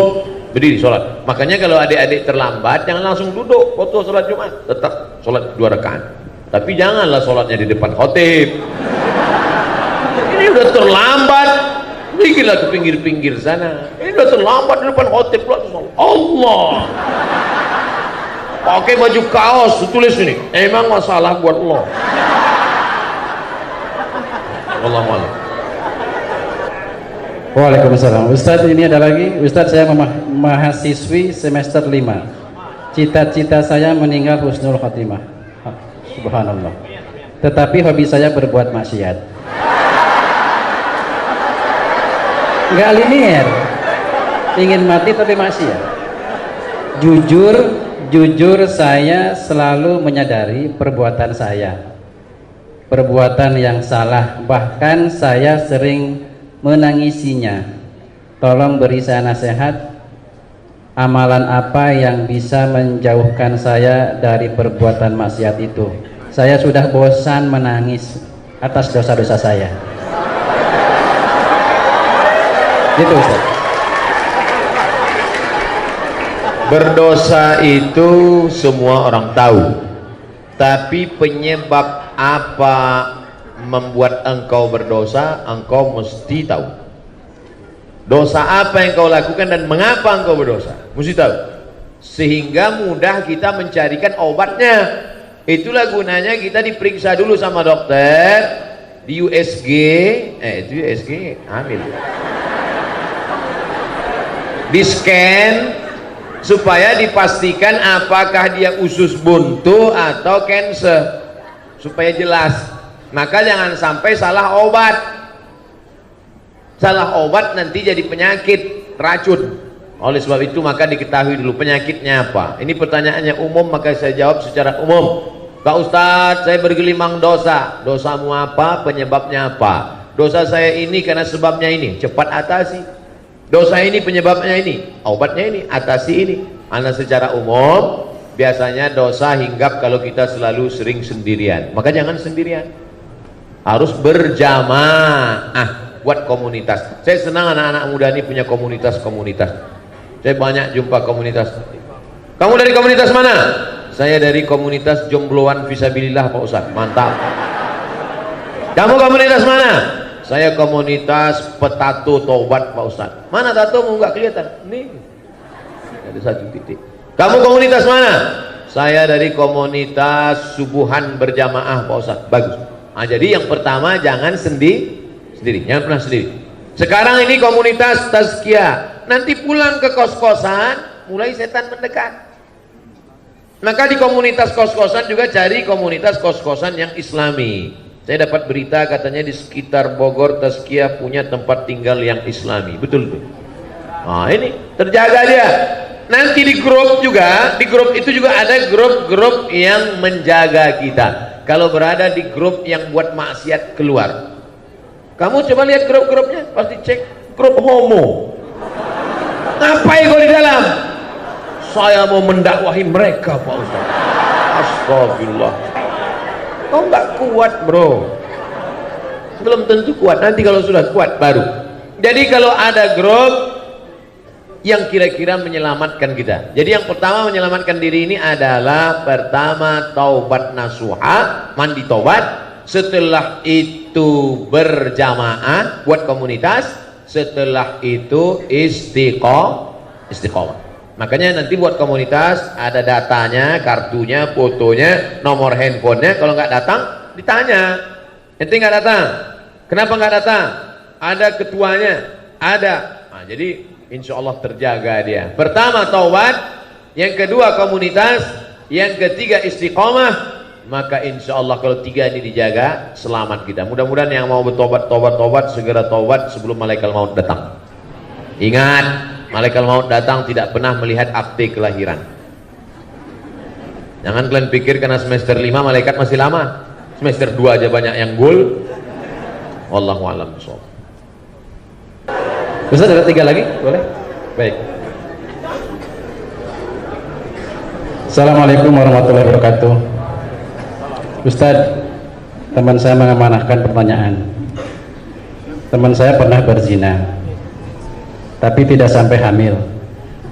berdiri sholat. Makanya kalau adik-adik terlambat, jangan langsung duduk waktu sholat Jumat, tetap sholat 2 rakaat. Tapi janganlah sholatnya di depan khotib. Ini udah terlambat, bikinlah ke pinggir-pinggir sana. Ini udah terlambat di depan khotib. Allah, pakai baju kaos, tulis ini, emang masalah buat Allah. Wallahualam. Waalaikumsalam. Ustadz, ini ada lagi. Ustadz, saya mahasiswi semester 5. Cita-cita saya meninggal husnul khotimah. Subhanallah. Tetapi hobi saya berbuat maksiat. Nggak linear. Ingin mati tapi maksiat. Jujur saya selalu menyadari perbuatan saya, perbuatan yang salah, bahkan saya sering menangisinya. Tolong beri saya nasihat amalan apa yang bisa menjauhkan saya dari perbuatan maksiat itu? Saya sudah bosan menangis atas dosa-dosa saya. Gitu Ustaz. Berdosa itu semua orang tahu, tapi penyebab apa membuat engkau berdosa, engkau mesti tahu. Dosa apa yang kau lakukan dan mengapa engkau berdosa, mesti tahu, sehingga mudah kita mencarikan obatnya. Itulah gunanya kita diperiksa dulu sama dokter di USG, itu USG hamil, di scan supaya dipastikan apakah dia usus buntu atau cancer, supaya jelas. Maka jangan sampai salah obat. Salah obat nanti jadi penyakit, racun. Oleh sebab itu maka diketahui dulu penyakitnya apa. Ini pertanyaannya umum, maka saya jawab secara umum. Pak Ustadz, saya bergelimang dosa. Dosamu apa? Penyebabnya apa? Dosa saya ini karena sebabnya ini. Cepat atasi. Dosa ini penyebabnya ini. Obatnya ini, atasi ini. Karena secara umum biasanya dosa hinggap kalau kita selalu sering sendirian. Maka jangan sendirian. Harus berjamaah. Buat komunitas. Saya senang anak-anak muda ini punya komunitas-komunitas. Saya banyak jumpa komunitas. Kamu dari komunitas mana? Saya dari komunitas jombloan fisabilillah Pak Ustadz. Mantap. Kamu komunitas mana? Saya komunitas petato taubat Pak Ustadz. Mana tatomu nggak kelihatan? Nih. Ada satu titik. Kamu komunitas mana? Saya dari komunitas subuhan berjamaah Pak Ustadz. Bagus. Nah, jadi yang pertama jangan sendiri, jangan pernah sendiri. Sekarang ini komunitas tazkiyah. Nanti pulang ke kos-kosan, mulai setan mendekat. Maka di komunitas kos-kosan juga cari komunitas kos-kosan yang islami. Saya dapat berita katanya di sekitar Bogor tazkiyah punya tempat tinggal yang islami. Betul tuh. Nah ini terjaga dia. Nanti di grup juga, di grup itu juga ada grup-grup yang menjaga kita. Kalau berada di grup yang buat maksiat, keluar. Kamu coba lihat grup-grupnya, pasti cek grup homo. Ngapain kau di dalam? Saya mau mendakwahi mereka Pak Ustaz. Astagfirullah. Kau nggak kuat bro. Belum tentu kuat. Nanti kalau sudah kuat baru. Jadi kalau ada grup yang kira-kira menyelamatkan kita. Jadi yang pertama menyelamatkan diri ini adalah pertama taubat nasuha, mandi taubat. Setelah itu berjamaah buat komunitas, setelah itu istiqomah. Makanya nanti buat komunitas ada datanya, kartunya, fotonya, nomor handphonenya. Kalau nggak datang ditanya, ente nggak datang, kenapa nggak datang? Ada ketuanya, ada. Nah, jadi insya Allah terjaga dia. Pertama taubat, yang kedua komunitas, yang ketiga istiqomah. Maka insya Allah kalau tiga ini dijaga, selamat kita. Mudah-mudahan yang mau bertobat, segera tobat sebelum malaikat maut datang. Ingat, malaikat maut datang tidak pernah melihat akte kelahiran. Jangan kalian pikir karena semester 5 malaikat masih lama. Semester 2 aja banyak yang gul. Wallahu a'lam bishawab. Ustaz ada 3 lagi? Boleh? Baik. Assalamualaikum warahmatullahi wabarakatuh. Ustadz, teman saya mengamanahkan pertanyaan. Teman saya pernah berzina, tapi tidak sampai hamil,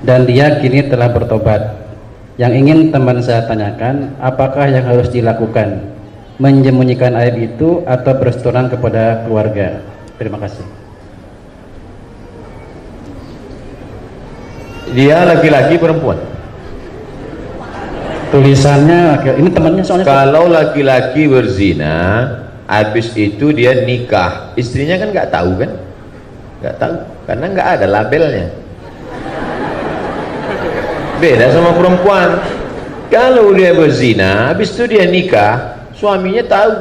dan dia kini telah bertobat. Yang ingin teman saya tanyakan, apakah yang harus dilakukan? Menyembunyikan aib itu atau berserah terang kepada keluarga? Terima kasih. Dia laki-laki perempuan? Tulisannya ini temannya soalnya. Kalau laki-laki berzina habis itu dia nikah, istrinya kan nggak tahu kan? Nggak tahu karena nggak ada labelnya. Beda sama perempuan. Kalau dia berzina habis itu dia nikah, suaminya tahu.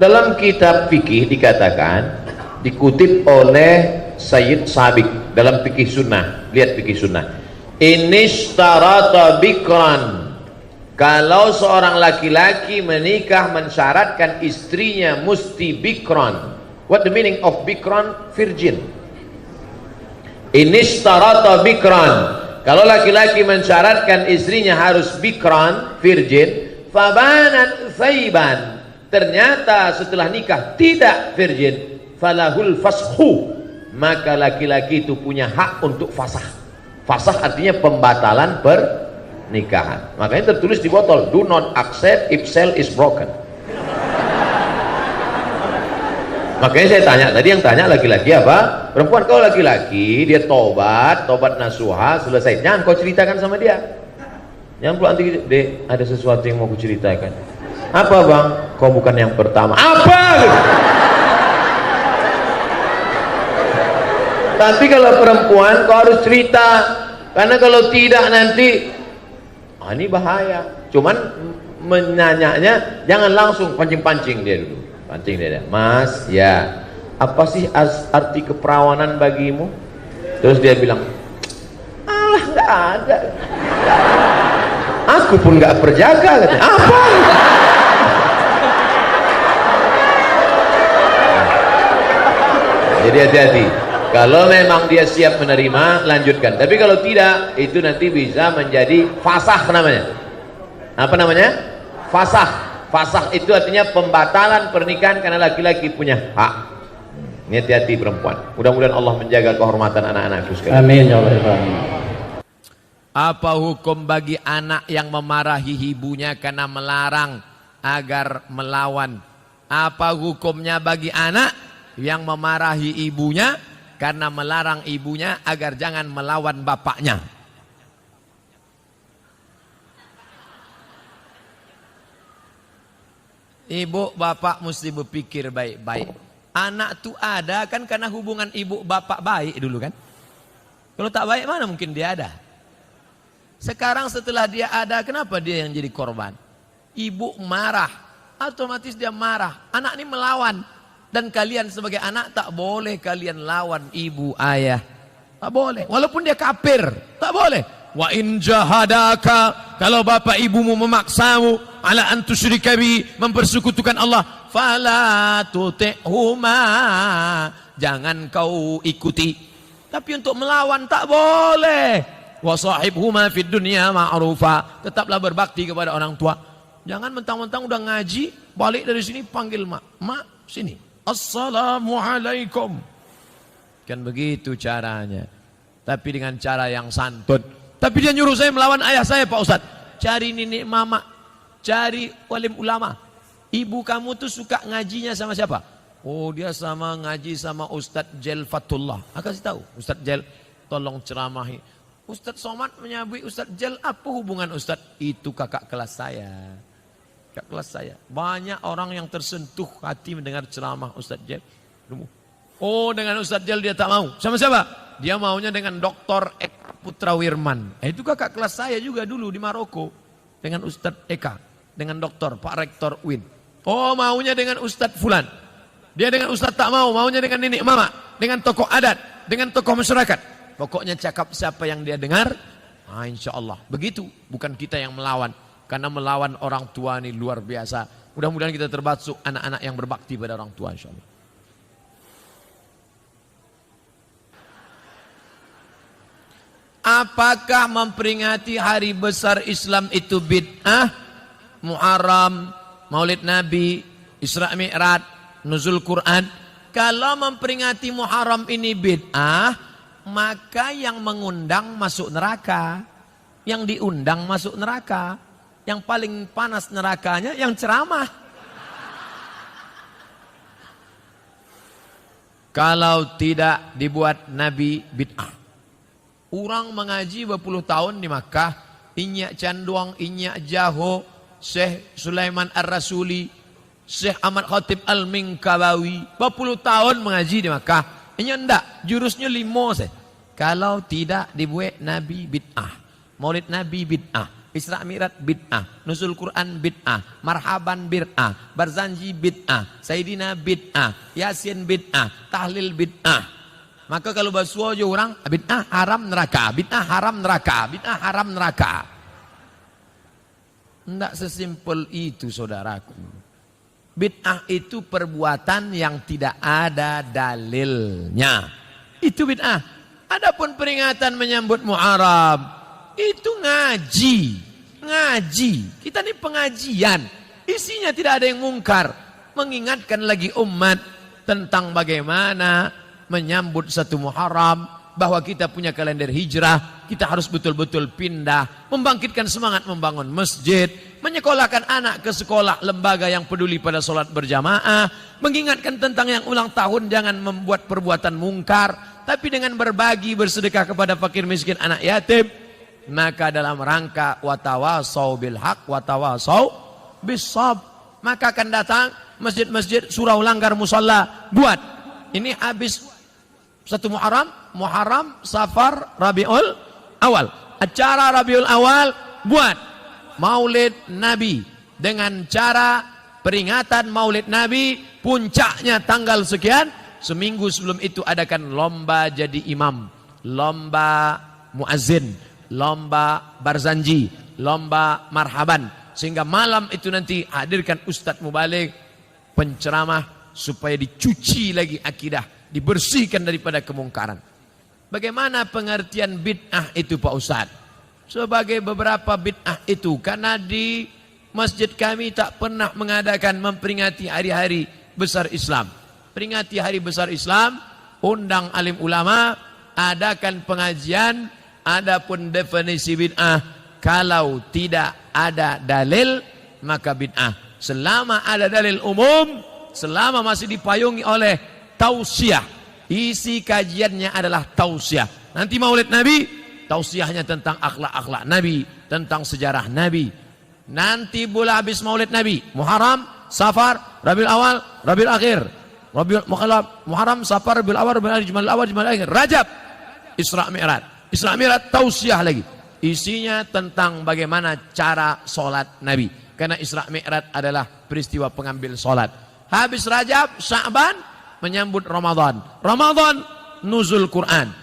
Dalam kitab fikih dikatakan, dikutip oleh Sayyid Sabiq dalam fikih sunnah. Lihat fikih sunnah. Inishtarata bikran, kalau seorang laki-laki menikah mensyaratkan istrinya mesti bikran. What the meaning of bikran? Virgin. Inishtarata bikran, Kalau laki-laki mensyaratkan istrinya harus bikran, virgin, fabanat thaiban, ternyata setelah nikah tidak virgin, falahul fashu, maka laki-laki itu punya hak untuk fasah. Fasah artinya pembatalan pernikahan. Makanya tertulis di botol, do not accept if cell is broken. Makanya saya tanya, tadi yang tanya laki-laki apa? Perempuan. Kalau laki-laki dia tobat nasuha, selesai. Jangan kau ceritakan sama dia. Jangan pula nanti, dek, ada sesuatu yang mau ku ceritakan. Apa bang? Kau bukan yang pertama. Apa? Tapi kalau perempuan kau harus cerita, karena kalau tidak nanti ini bahaya. Cuman menanyanya jangan langsung pancing-pancing dia dulu. Pancing dia, Mas, ya, apa sih arti keperawanan bagimu? Terus dia bilang, alah, nggak ada. Aku pun nggak berjaga, katanya. Apa? Jadi hati-hati. Kalau memang dia siap menerima, lanjutkan. Tapi kalau tidak, itu nanti bisa menjadi fasah namanya. Apa namanya? Fasah. Fasah itu artinya pembatalan pernikahan karena laki-laki punya hak. Ini hati-hati perempuan. Mudah-mudahan Allah menjaga kehormatan anak-anakku sekalian. Amin ya Allah. Apa hukum bagi anak yang memarahi ibunya karena melarang agar melawan? Apa hukumnya bagi anak yang memarahi ibunya karena melarang ibunya agar jangan melawan bapaknya? Ibu bapak mesti berpikir baik-baik. Anak tuh ada kan karena hubungan ibu bapak baik dulu kan. Kalau tak baik mana mungkin dia ada. Sekarang setelah dia ada, kenapa dia yang jadi korban? Ibu marah, otomatis dia marah. Anak ini melawan. Dan kalian sebagai anak tak boleh kalian lawan ibu ayah. Tak boleh. Walaupun dia kafir, tak boleh. Wa in jahadaka, kalau bapak ibumu memaksamu ala an tusyrika bi, mempersekutukan Allah, fala tuti'huma, jangan kau ikuti. Tapi untuk melawan tak boleh. Wa sahibhuma fid dunya ma'rufa, tetaplah berbakti kepada orang tua. Jangan mentang-mentang udah ngaji, balik dari sini panggil mak sini, assalamualaikum. Kan begitu caranya. Tapi dengan cara yang santun. Tapi dia nyuruh saya melawan ayah saya, Pak Ustadz. Cari nenek mama, cari walim ulama. Ibu kamu tuh suka ngajinya sama siapa? Oh, dia sama ngaji sama Ustadz Jel Fatullah. Kasih tahu, Ustadz Jel tolong ceramahi. Ustadz Somad menyabui Ustadz Jel, apa hubungan Ustadz? Itu kakak kelas saya. Kakak kelas saya. Banyak orang yang tersentuh hati mendengar ceramah Ustadz Jel. Oh, dengan Ustadz Jel dia tak mau. Sama siapa? Dia maunya dengan Dr. Eka Putra Wirman. Itu kakak kelas saya juga dulu di Maroko. Dengan Ustadz Eka. Dengan doktor, Pak Rektor Win. Oh, maunya dengan Ustadz Fulan. Dia dengan Ustadz tak mau. Maunya dengan nenek mama. Dengan tokoh adat. Dengan tokoh masyarakat. Pokoknya cakap siapa yang dia dengar. Insya Allah. Begitu. Bukan kita yang melawan. Karena melawan orang tua ini luar biasa. Mudah-mudahan kita termasuk anak-anak yang berbakti pada orang tua, insya Allah. Apakah memperingati hari besar Islam itu bid'ah? Muharram, Maulid Nabi, Isra Mi'raj, Nuzul Quran. Kalau memperingati Muharram ini bid'ah, maka yang mengundang masuk neraka. Yang diundang masuk neraka. Yang paling panas nerakanya yang ceramah. Kalau tidak dibuat Nabi bid'ah. Orang mengaji berpuluh tahun di Makkah, Inyak Canduang, Inyak Jaho, Syekh Sulaiman Ar-Rasuli, Syekh Ahmad Khatib Al-Minkabawi, berpuluh tahun mengaji di Makkah. Ini enggak, jurusnya 5 saya. Kalau tidak dibuat Nabi bid'ah, Maulid Nabi bid'ah, Isra Mi'raj bid'ah, Nuzul Quran bid'ah, Marhaban bid'ah, Barzanji bid'ah, Sayyidina bid'ah, Yasin bid'ah, Tahlil bid'ah. Maka kalau basuh aja orang, bid'ah haram neraka, bid'ah haram neraka, bid'ah haram neraka. Tidak sesimpel itu saudaraku. Bid'ah itu perbuatan yang tidak ada dalilnya. Itu bid'ah. Adapun peringatan menyambut Muharram itu ngaji. Kita ini pengajian. Isinya tidak ada yang mungkar. Mengingatkan lagi umat tentang bagaimana menyambut satu Muharram, bahwa kita punya kalender hijrah, kita harus betul-betul pindah, membangkitkan semangat membangun masjid, menyekolahkan anak ke sekolah lembaga yang peduli pada sholat berjamaah, mengingatkan tentang yang ulang tahun jangan membuat perbuatan mungkar, tapi dengan berbagi bersedekah kepada fakir miskin anak yatim. Maka dalam rangka watawasau bil haq watawasau bis sabr, maka akan datang masjid-masjid surau langgar musalla buat. Ini habis satu Muharram, Safar, Rabiul Awal. Acara Rabiul Awal buat Maulid Nabi dengan cara peringatan Maulid Nabi, puncaknya tanggal sekian. Seminggu sebelum itu adakan lomba jadi imam, lomba muazzin, lomba barzanji, lomba marhaban, sehingga malam itu nanti hadirkan ustadz mubaligh penceramah supaya dicuci lagi akidah, dibersihkan daripada kemungkaran. Bagaimana pengertian bid'ah itu Pak Ustadz? Sebagai beberapa bid'ah itu, karena di masjid kami tak pernah mengadakan memperingati hari-hari besar Islam. Peringati hari besar Islam, undang alim ulama, adakan pengajian. Adapun definisi bid'ah, kalau tidak ada dalil maka bid'ah. Selama ada dalil umum, selama masih dipayungi oleh tausiah, isi kajiannya adalah tausiah. Nanti Maulid Nabi, tausiahnya tentang akhlak-akhlak Nabi, tentang sejarah Nabi. Nanti bulan habis Maulid Nabi, Muharram, Safar, Rabiul Awal, Rabiul Akhir, Muharram, Safar, Rabiul Awal, Rabiul Akhir, Jumadil Awal, Jumadil Akhir, Rajab, Isra Mi'raj. Isra Mi'raj tausiah lagi. Isinya tentang bagaimana cara sholat Nabi. Karena Isra Mi'raj adalah peristiwa pengambil sholat. Habis Rajab, Sya'ban, menyambut Ramadan. Ramadan, nuzul Quran.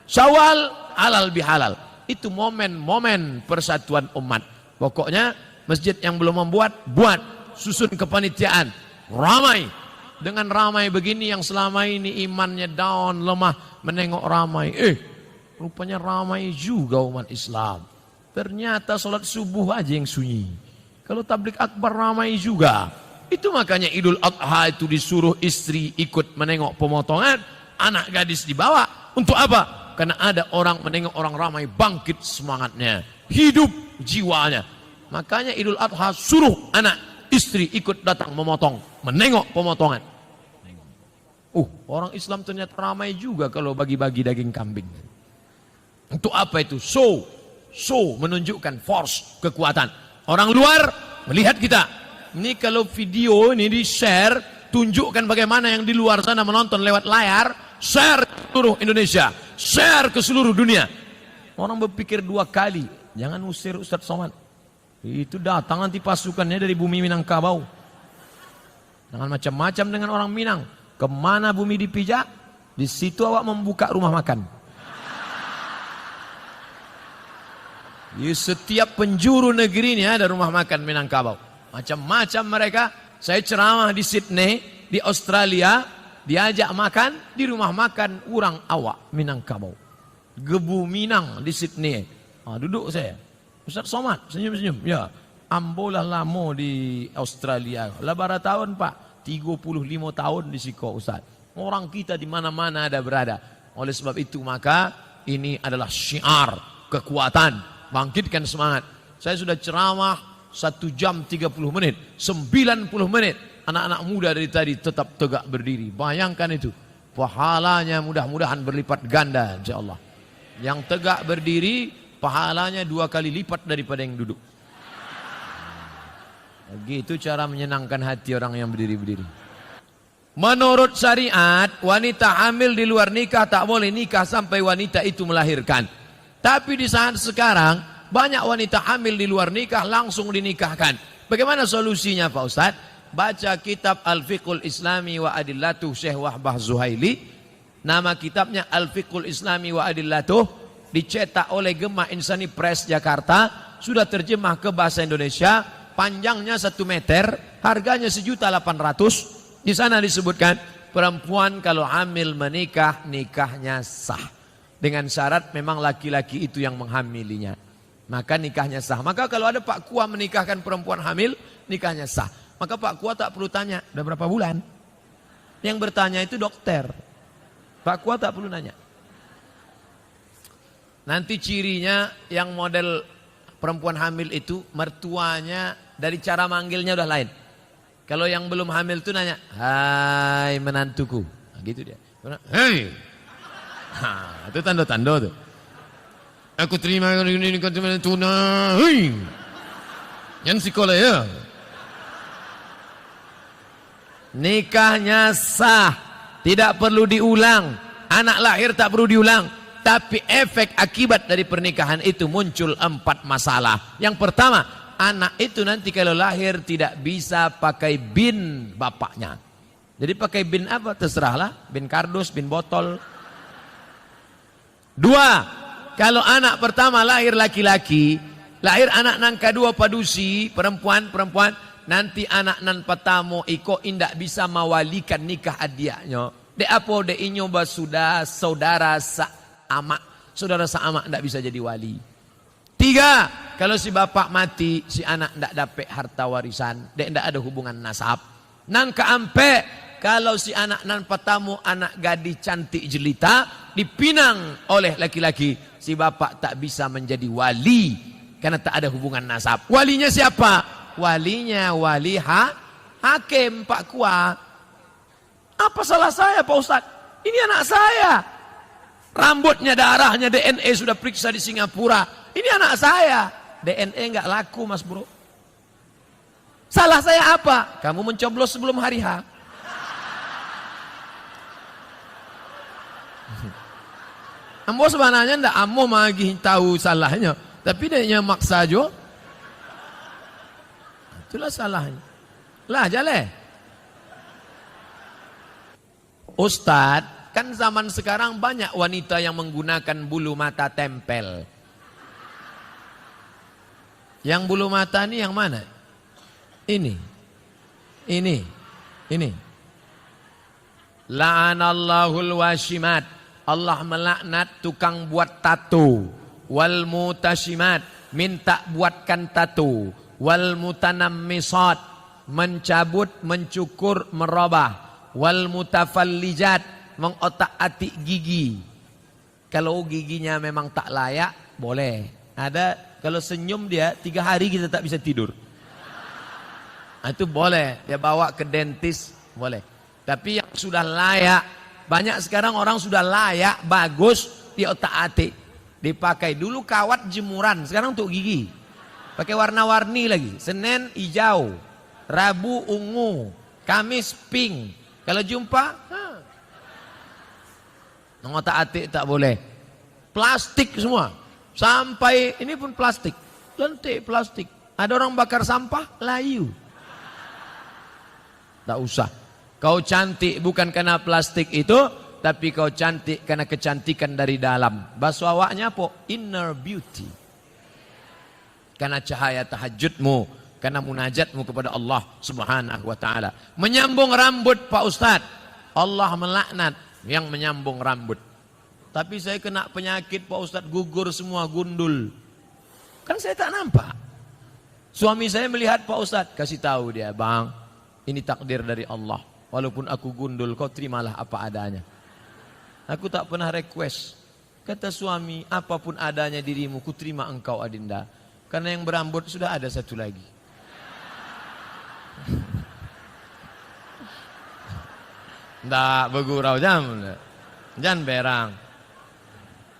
Syawal, halal bihalal. Itu momen-momen persatuan umat. Pokoknya masjid yang belum membuat, buat. Susun kepanitiaan. Ramai. Dengan ramai begini yang selama ini imannya down, lemah, menengok ramai. Rupanya ramai juga umat Islam. Ternyata sholat subuh aja yang sunyi. Kalau tablik akbar ramai juga. Itu makanya Idul Adha itu disuruh istri ikut menengok pemotongan, anak gadis dibawa. Untuk apa? Karena ada orang menengok orang ramai, bangkit semangatnya, hidup jiwanya. Makanya Idul Adha suruh anak istri ikut datang memotong, menengok pemotongan. Orang Islam ternyata ramai juga kalau bagi-bagi daging kambing. Untuk apa itu? Show menunjukkan force, kekuatan. Orang luar melihat kita. Ini kalau video ini di-share, tunjukkan bagaimana yang di luar sana menonton lewat layar, share ke seluruh Indonesia, share ke seluruh dunia. Orang berpikir dua kali, jangan usir Ustadz Somad. Itu datang nanti pasukannya dari bumi Minangkabau. Jangan macam-macam dengan orang Minang. Kemana bumi dipijak, di situ awak membuka rumah makan. Di setiap penjuru negeri ini ada rumah makan Minangkabau. Macam-macam mereka. Saya ceramah di Sydney, di Australia, diajak makan di rumah makan orang awak Minangkabau. Gebu Minang di Sydney. Duduk saya. Ustaz Somad, senyum-senyum. Ya, ambolah lama di Australia. Labara tahun Pak, 35 tahun di Siko Ustaz. Orang kita di mana-mana ada berada. Oleh sebab itu maka ini adalah syiar kekuatan. Bangkitkan semangat. Saya sudah ceramah 1 jam 30 menit, 90 menit. Anak-anak muda dari tadi tetap tegak berdiri. Bayangkan itu. Pahalanya mudah-mudahan berlipat ganda insyaallah. Yang tegak berdiri pahalanya 2 kali lipat daripada yang duduk. Begitu cara menyenangkan hati orang yang berdiri-berdiri. Menurut syariat, wanita hamil di luar nikah tak boleh nikah sampai wanita itu melahirkan. Tapi di saat sekarang banyak wanita hamil di luar nikah langsung dinikahkan. Bagaimana solusinya Pak Ustadz? Baca kitab Al-Fiqhul Islami wa Adillatuh Syekh Wahbah Zuhaili. Nama kitabnya Al-Fiqhul Islami wa Adillatuh, dicetak oleh Gemah Insani Press Jakarta, sudah terjemah ke bahasa Indonesia. Panjangnya 1 meter, harganya 1.800.000. Di sana disebutkan perempuan kalau hamil menikah, nikahnya sah. Dengan syarat memang laki-laki itu yang menghamilinya. Maka nikahnya sah. Maka kalau ada Pak Kua menikahkan perempuan hamil, nikahnya sah. Maka Pak Kua tak perlu tanya, udah berapa bulan? Yang bertanya itu dokter. Pak Kua tak perlu nanya. Nanti cirinya yang model perempuan hamil itu, mertuanya dari cara manggilnya udah lain. Kalau yang belum hamil itu nanya, hai menantuku. Nah, gitu dia. Hei. Nah, itu tanda-tanda tuh. Aku terima ini kata tuna. Hei. Yang sekolah ya. Nikahnya sah, tidak perlu diulang. Anak lahir tak perlu diulang. Tapi efek akibat dari pernikahan itu muncul 4 masalah. Yang pertama, anak itu nanti kalau lahir tidak bisa pakai bin bapaknya. Jadi pakai bin apa? Terserahlah. Bin kardus, bin botol. 2. Kalau anak pertama lahir laki-laki, lahir anak nang kedua padusi, perempuan, nanti anak nan pertama iko indak bisa mawalikan nikah adiaknya. De apa de inyo sudah saudara saudara sama ndak bisa jadi wali. 3. Kalau si bapak mati, si anak ndak dapat harta warisan, dek ndak ada hubungan nasab. Nang keampe, kalau si anak nan pertama anak gadis cantik jelita dipinang oleh laki-laki, si bapak tak bisa menjadi wali karena tak ada hubungan nasab. Walinya siapa? Walinya wali hakim Pak Kua. Apa salah saya Pak Ustaz? Ini anak saya. Rambutnya, darahnya, DNA sudah periksa di Singapura. Ini anak saya. DNA nggak laku mas bro. Salah saya apa? Kamu mencoblos sebelum hari H. Ambo sebenarnya ndak ambo magi tahu salahnya, tapi dia maksa jo. Itulah salahnya. Lah jale. Ustadz, kan zaman sekarang banyak wanita yang menggunakan bulu mata tempel. Yang bulu mata ini yang mana? Ini. La'anallahul washimat. Allah melaknat tukang buat tato. Wal mutashimat, minta buatkan tato. Wal mutanammisat, mencabut, mencukur, merubah. Wal mutafallijat, mengotak-atik gigi. Kalau giginya memang tak layak, boleh. Ada kalau senyum dia 3 hari kita tak bisa tidur. Itu boleh, dia bawa ke dentis, boleh. Tapi yang sudah layak, banyak sekarang orang sudah layak, bagus, di otak-atik. Dipakai dulu kawat jemuran, sekarang untuk gigi. Pakai warna-warni lagi. Senin hijau, Rabu ungu, Kamis pink. Kalau jumpa, otak-atik tak boleh. Plastik semua. Sampai ini pun plastik. Lentik plastik. Ada orang bakar sampah, layu. Tak usah. Kau cantik bukan karena plastik itu, tapi kau cantik karena kecantikan dari dalam. Bahasa awaknya apa? Inner beauty. Karena cahaya tahajudmu, karena munajatmu kepada Allah Subhanahu wa taala. Menyambung rambut Pak Ustadz, Allah melaknat yang menyambung rambut. Tapi saya kena penyakit Pak Ustadz, gugur semua, gundul. Kan saya tak nampak. Suami saya melihat Pak Ustadz, kasih tahu dia, bang, ini takdir dari Allah. Walaupun aku gundul, kau terimalah apa adanya. Aku tak pernah request. Kata suami, apapun adanya dirimu, ku terima engkau adinda. Karena yang berambut sudah ada satu lagi. Ndak bergurau jangan berang.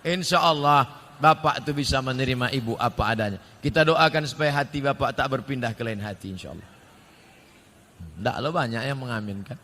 Insya Allah bapak itu bisa menerima ibu apa adanya. Kita doakan supaya hati bapak tak berpindah ke lain hati insya Allah. Ndak lo banyak yang mengaminkan.